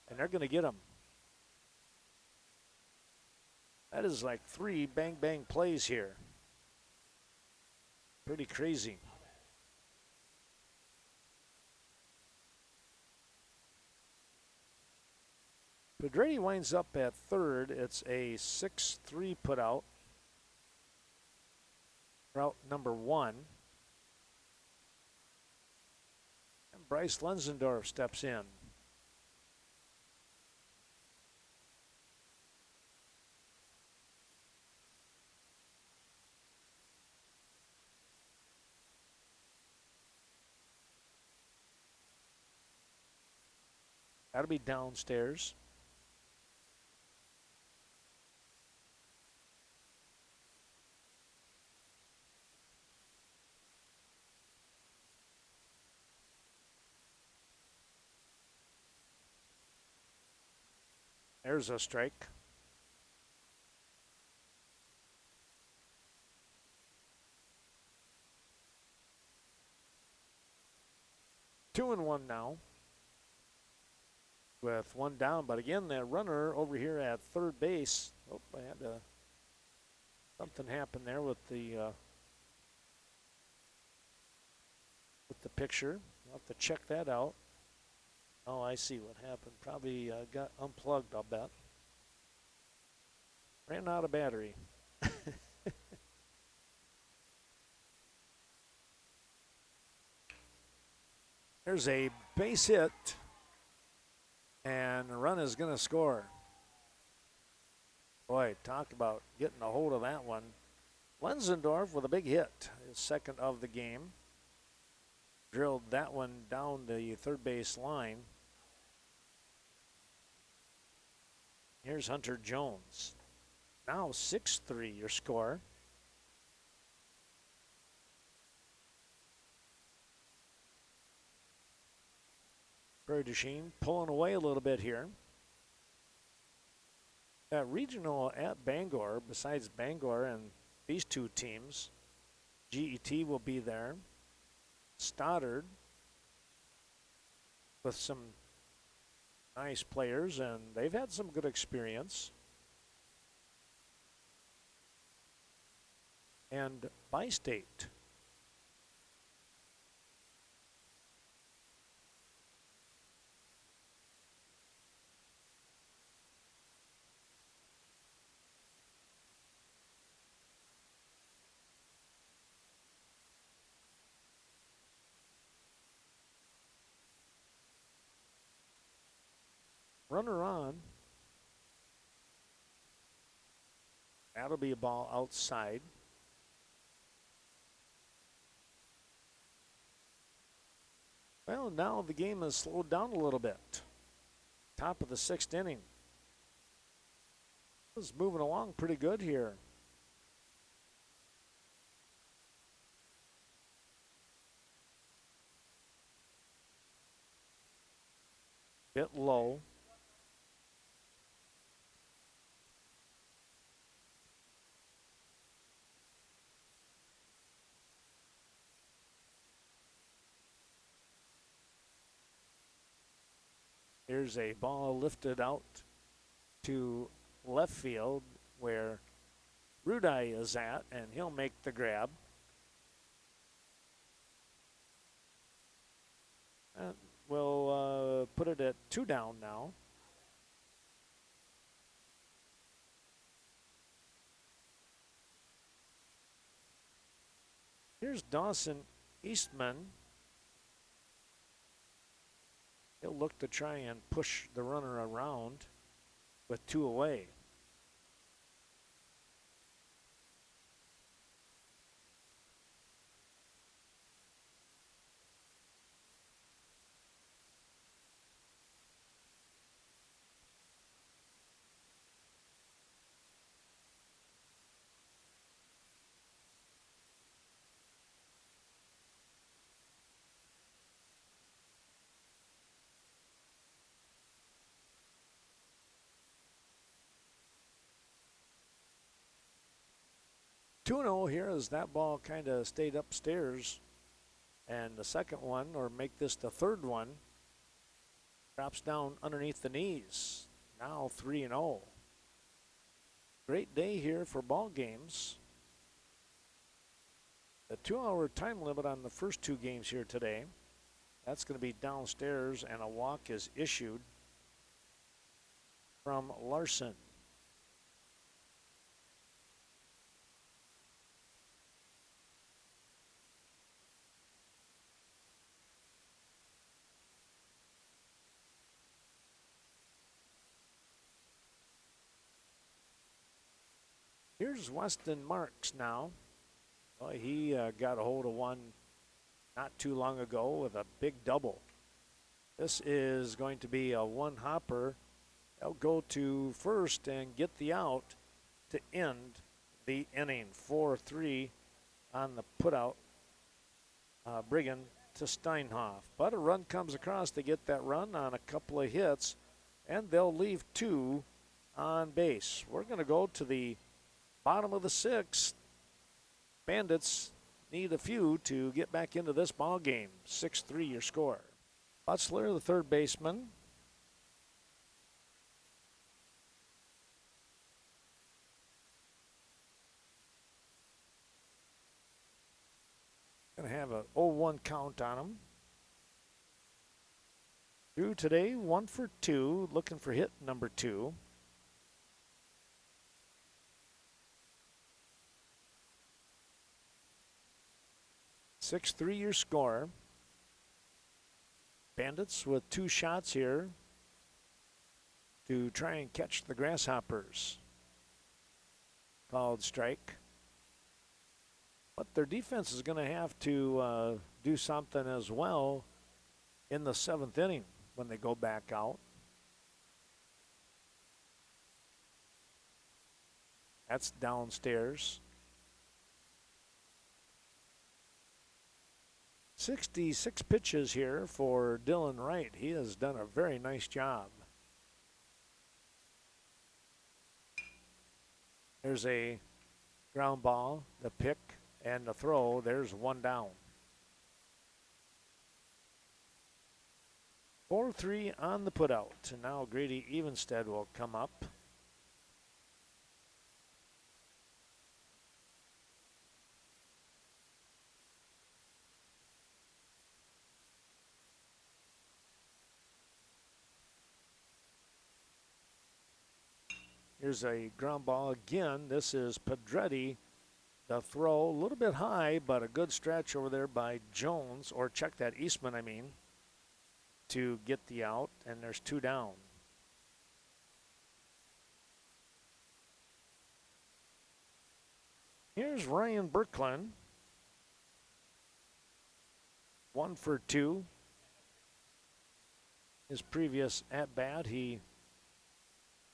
and they're going to get him. That is like 3 bang-bang plays here. Pretty crazy. Pedretti winds up at third. It's a 6-3 put out. Route number 1. And Bryce Lenzendorf steps in. That'll be downstairs. There's a strike. Two and one now with one down. But again, that runner over here at third base. Oh, I had to, something happened there with the picture. I'll have to check that out. Oh, I see what happened. Probably got unplugged, I'll bet. Ran out of battery. There's a base hit, and the run is going to score. Boy, talk about getting a hold of that one. Lenzendorf with a big hit, his second of the game. Drilled that one down the third base line. Here's Hunter Jones. Now 6-3 your score. Prairie Du Chien pulling away a little bit here. At regional at Bangor, besides Bangor and these two teams, GET will be there. Stoddard with some nice players, and they've had some good experience. And Bi-State. Runner on. That'll be a ball outside. Well, now the game has slowed down a little bit. Top of the 6th inning. It was moving along pretty good here. Bit low. Here's a ball lifted out to left field where Rudai is at, and he'll make the grab. And we'll put it at 2 down now. Here's Dawson Eastman. He'll look to try and push the runner around with 2 away. Tuno here as that ball kind of stayed upstairs. And the second one, or make this the third one, drops down underneath the knees. Now 3-0. Great day here for ball games. The 2-hour time limit on the first 2 games here today. That's going to be downstairs, and a walk is issued from Larson. Here's Weston Marks now. Well, he got a hold of one not too long ago with a big double. This is going to be a one-hopper. They'll go to first and get the out to end the inning. 4-3 on the putout. Brigham to Steinhoff. But a run comes across to get that run on a couple of hits, and they'll leave 2 on base. We're going to go to the bottom of the 6th. Bandits need a few to get back into this ball game. 6-3 your score. Butzler, the third baseman. Going to have a 0-1 count on him. Drew today 1 for 2, looking for hit number 2. Your score. Bandits with 2 shots here to try and catch the Grasshoppers. Called strike. But their defense is going to have to do something as well in the 7th inning when they go back out. That's downstairs. 66 pitches here for Dylan Wright. He has done a very nice job. There's a ground ball, the pick, and the throw. There's 1 down. 4-3 on the putout. And now Grady Evenstead will come up. Here's a ground ball again. This is Pedretti. The throw, a little bit high, but a good stretch over there by Jones, or check that, Eastman, I mean, to get the out, and there's 2 down. Here's Ryan Berkland. 1 for 2. His previous at-bat, he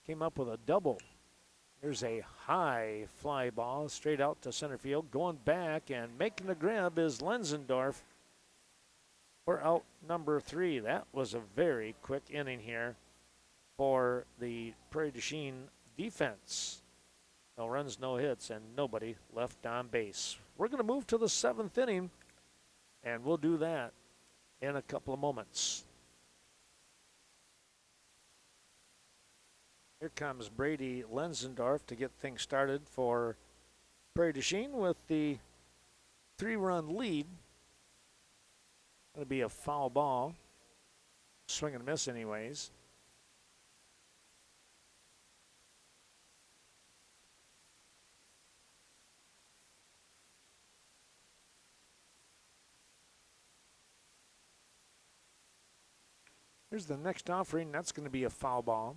came up with a double. There's a high fly ball straight out to center field. Going back and making the grab is Lenzendorf for out number 3. That was a very quick inning here for the Prairie Du Chien defense. No runs, no hits, and nobody left on base. We're going to move to the 7th inning, and we'll do that in a couple of moments. Here comes Brady Lenzendorf to get things started for Prairie Du Chien with the 3-run lead. Going to be a foul ball. Swing and miss anyways. Here's the next offering. That's going to be a foul ball.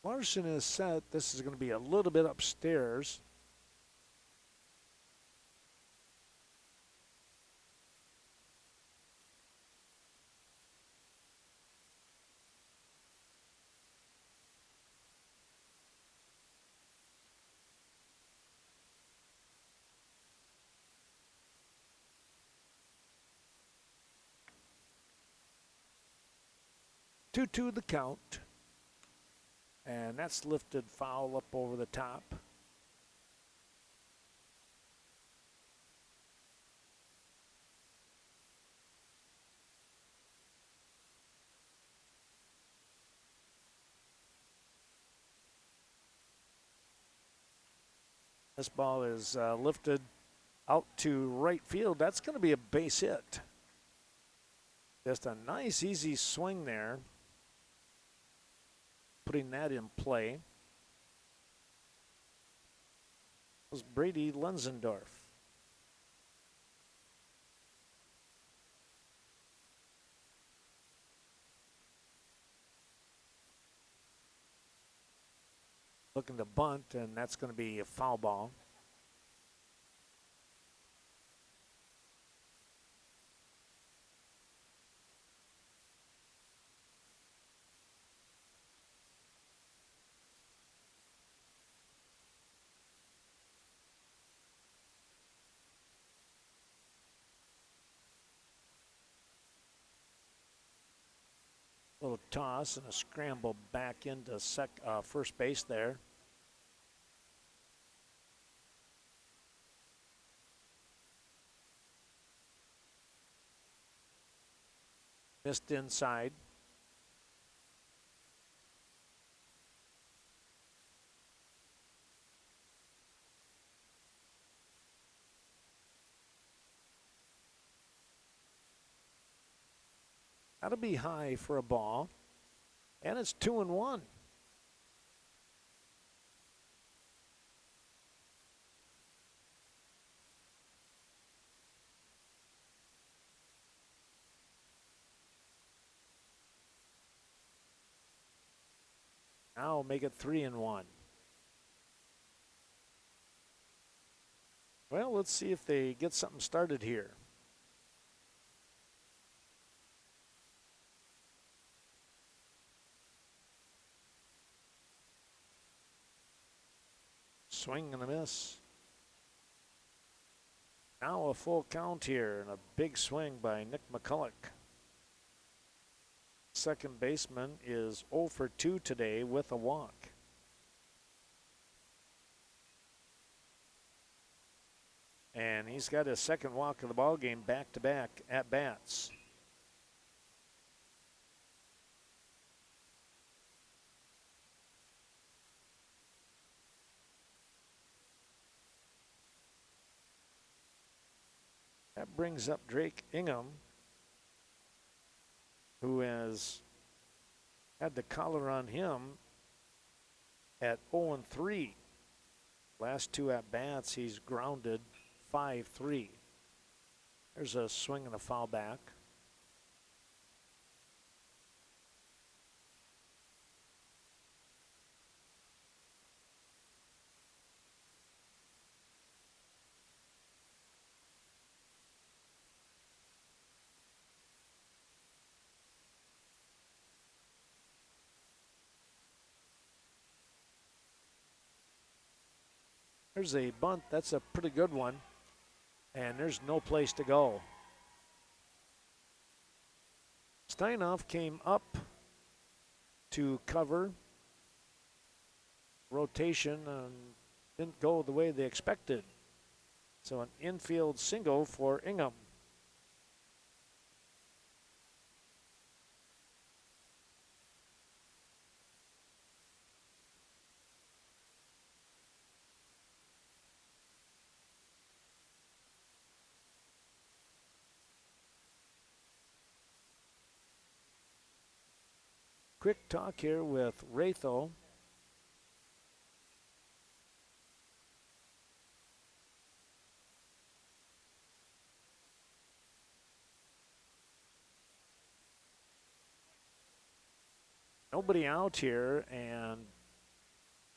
Larson is set. This is going to be a little bit upstairs. Two the count. And that's lifted foul up over the top. This ball is lifted out to right field. That's going to be a base hit. Just a nice, easy swing there. Putting that in play was Brady Lenzendorf. Looking to bunt, and that's going to be a foul ball. Little toss and a scramble back into first base there. Missed inside. That'll be high for a ball. And it's 2-1. Now make it 3-1. Well, let's see if they get something started here. Swing and a miss. Now a full count here and a big swing by Nick McCulloch. Second baseman is 0 for 2 today with a walk. And he's got his second walk of the ball game back-to-back at bats. That brings up Drake Ingham, who has had the collar on him at 0-3. Last two at bats, he's grounded 5-3. There's a swing and a foul back. There's a bunt. That's a pretty good one. And there's no place to go. Steinhoff came up to cover. Rotation and didn't go the way they expected. So an infield single for Ingham. quick talk here with Ratho. Nobody out here, and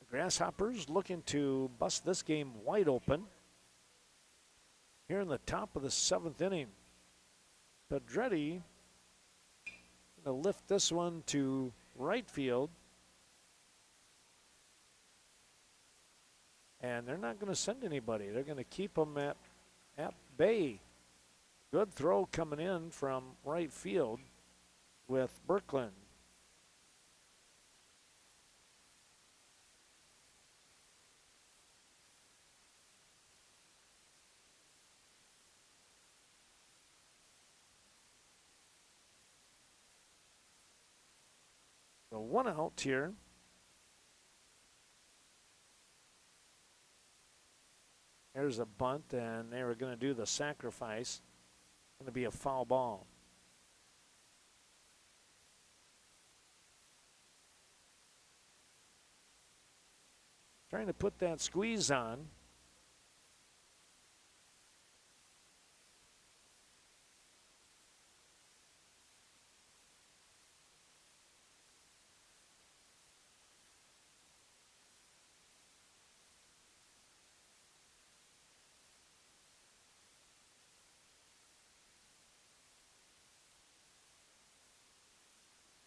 the Grasshoppers looking to bust this game wide open here in the top of the 7th inning. Pedretti going to lift this one to right field. And they're not going to send anybody. They're going to keep them at bay. Good throw coming in from right field with Berkland. So 1 out here. There's a bunt, and they were going to do the sacrifice. Going to be a foul ball. Trying to put that squeeze on.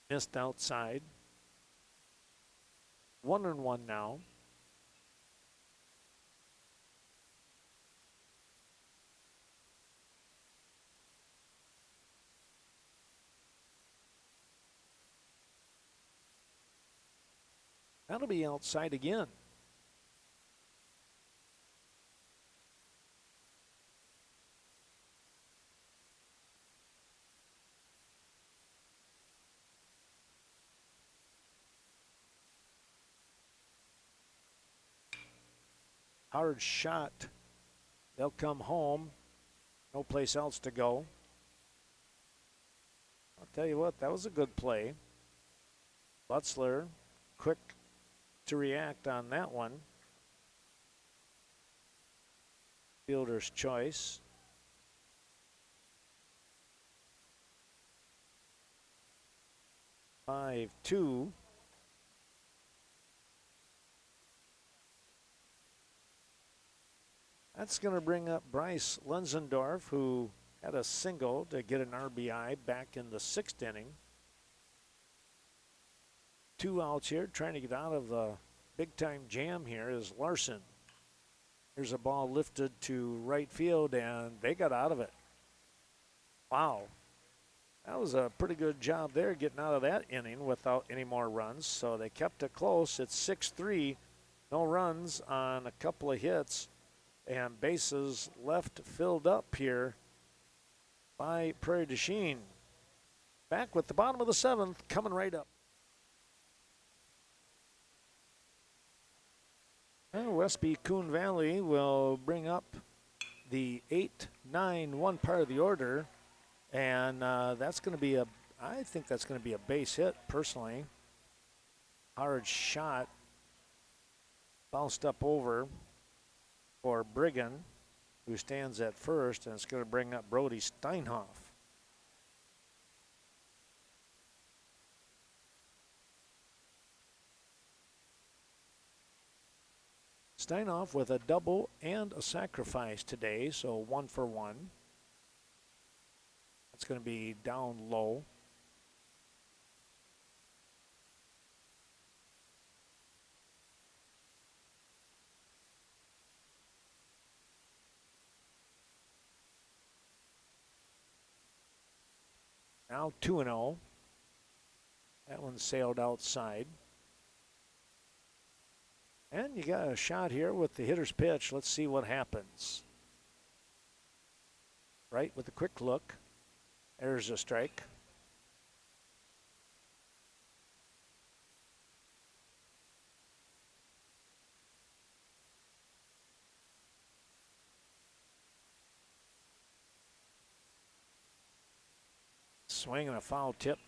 Missed outside. 1-1 now. That'll be outside again. Hard shot. They'll come home. No place else to go. I'll tell you what, that was a good play. Butzler, quick to react on that one. Fielder's choice. Five, 2. That's going to bring up Bryce Lenzendorf, who had a single to get an RBI back in the 6th inning. 2 outs here, trying to get out of the big-time jam here is Larson. Here's a ball lifted to right field, and they got out of it. Wow. That was a pretty good job there getting out of that inning without any more runs. So they kept it close. It's 6-3. No runs on a couple of hits. And bases left filled up here by Prairie Du Chien. Back with the bottom of the 7th, coming right up. And Westby Coon Valley will bring up the 8-9-1 part of the order. And that's going to be I think that's going to be a base hit, personally. Hard shot. Bounced up over for Brigham, who stands at first, and it's going to bring up Brody Steinhoff. Steinhoff with a double and a sacrifice today, so 1 for 1. That's going to be down low. Now 2-0. That one sailed outside. And you got a shot here with the hitter's pitch. Let's see what happens. Right with a quick look. There's a strike. Swing and a foul tip.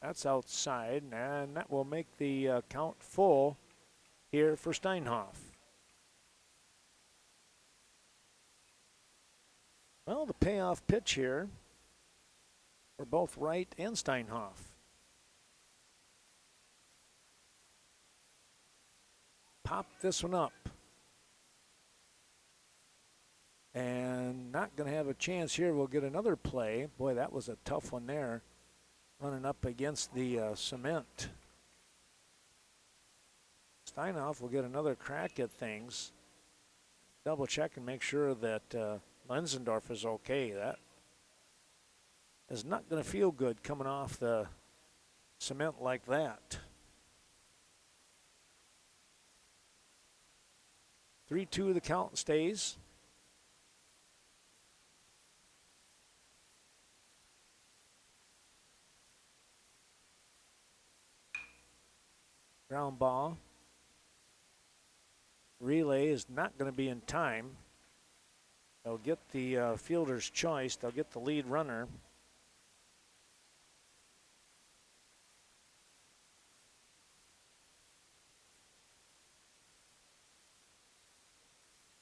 That's outside, and that will make the count full here for Steinhoff. Well, the payoff pitch here for both Wright and Steinhoff. Pop this one up. And not going to have a chance here. We'll get another play. Boy, that was a tough one there. Running up against the cement. Steinhoff will get another crack at things. Double check and make sure that Lenzendorf is okay. That is not going to feel good coming off the cement like that. 3-2 the count stays. Ground ball. Relay is not going to be in time. They'll get the fielder's choice. They'll get the lead runner.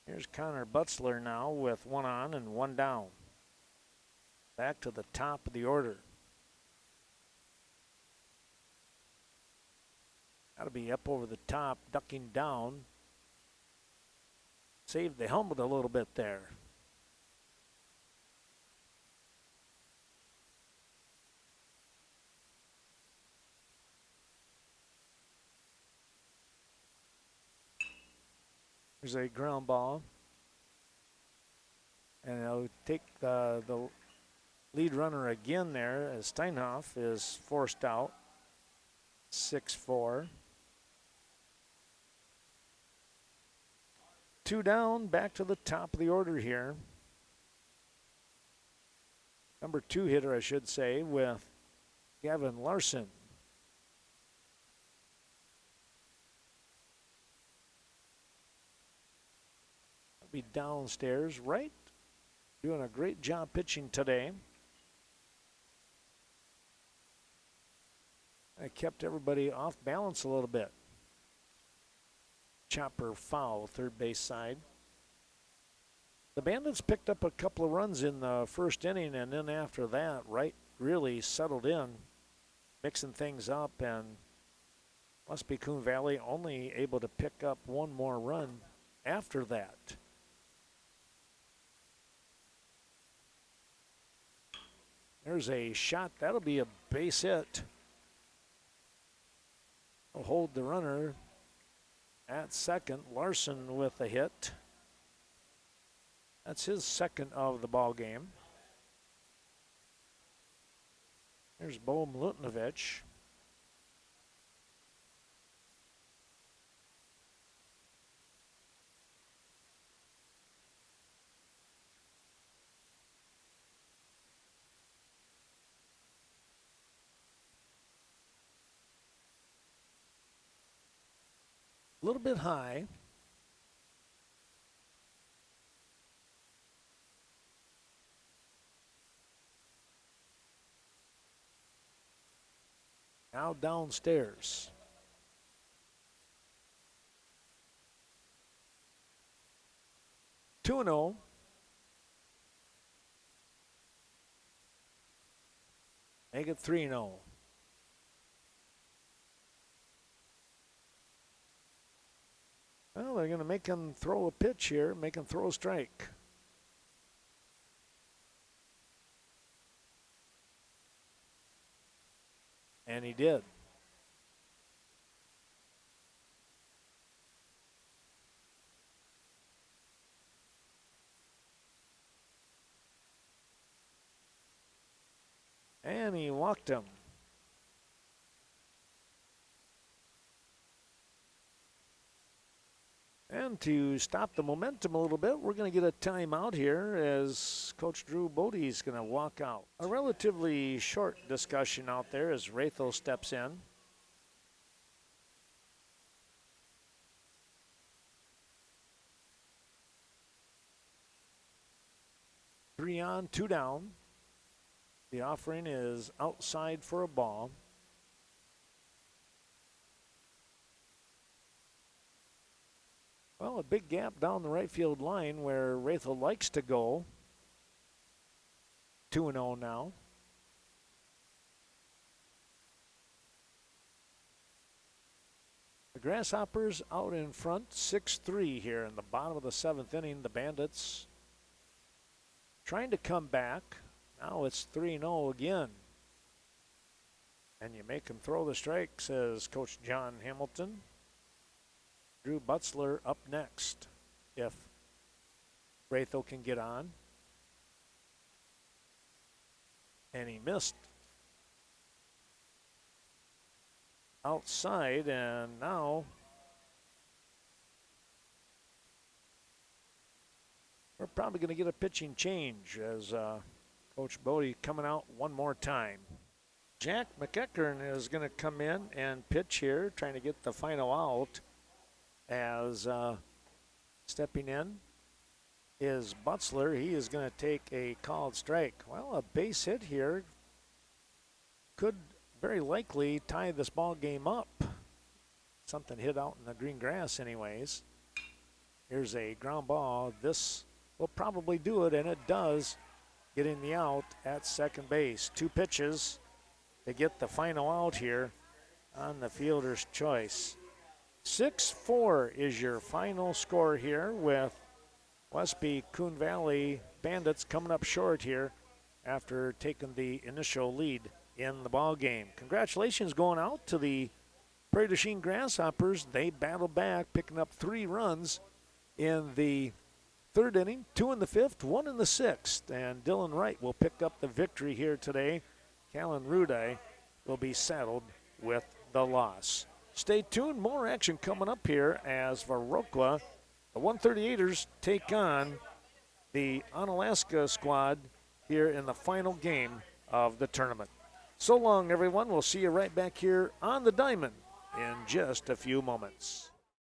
Here's Connor Butzler now with one on and one down. Back to the top of the order. Got to be up over the top, ducking down. Saved the helmet a little bit there. There's a ground ball. And it'll take the lead runner again there as Steinhoff is forced out. 6-4. 2 down, back to the top of the order here. Number 2 hitter, I should say, with Gavin Larson. I'll be downstairs, right? Doing a great job pitching today. I kept everybody off balance a little bit. Chopper foul, third base side. The Bandits picked up a couple of runs in the first inning, and then after that, Wright really settled in, mixing things up, and Westby Coon Valley only able to pick up one more run after that. There's a shot. That'll be a base hit. Will hold the runner at second. Larson with a hit. That's his second of the ball game. There's Bo Milutinovic. A little bit high. Now downstairs. Two and 0. Make it 3-0. Well, they're going to make him throw a pitch here, make him throw a strike. And he did. And he walked him. And to stop the momentum a little bit, we're going to get a timeout here as Coach Drew Bodie is going to walk out. A relatively short discussion out there as Rathel steps in. Three on, two down. The offering is outside for a ball. Well, a big gap down the right field line where Raythel likes to go. 2-0 now. The Grasshoppers out in front, 6-3 here in the bottom of the 7th inning. The Bandits trying to come back. Now it's 3-0 again. And you make him throw the strike, says Coach John Hamilton. Drew Butzler up next if Raythel can get on. And he missed outside, and now we're probably going to get a pitching change as Coach Bodie coming out one more time. Jack McEachern is going to come in and pitch here, trying to get the final out as stepping in is Butzler. He is going to take a called strike. Well, a base hit here could very likely tie this ball game up. Something hit out in the green grass anyways. Here's a ground ball. This will probably do it, and it does, getting the out at second base. 2 pitches to get the final out here on the fielder's choice. 6-4 is your final score here, with Westby Coon Valley Bandits coming up short here after taking the initial lead in the ball game. Congratulations going out to the Prairie Du Chien Grasshoppers. They battled back, picking up 3 runs in the 3rd inning, 2 in the 5th, 1 in the 6th, and Dylan Wright will pick up the victory here today. Callan Ruday will be saddled with the loss. Stay tuned, more action coming up here as Viroqua, the 138ers, take on the Onalaska squad here in the final game of the tournament. So long, everyone. We'll see you right back here on the diamond in just a few moments.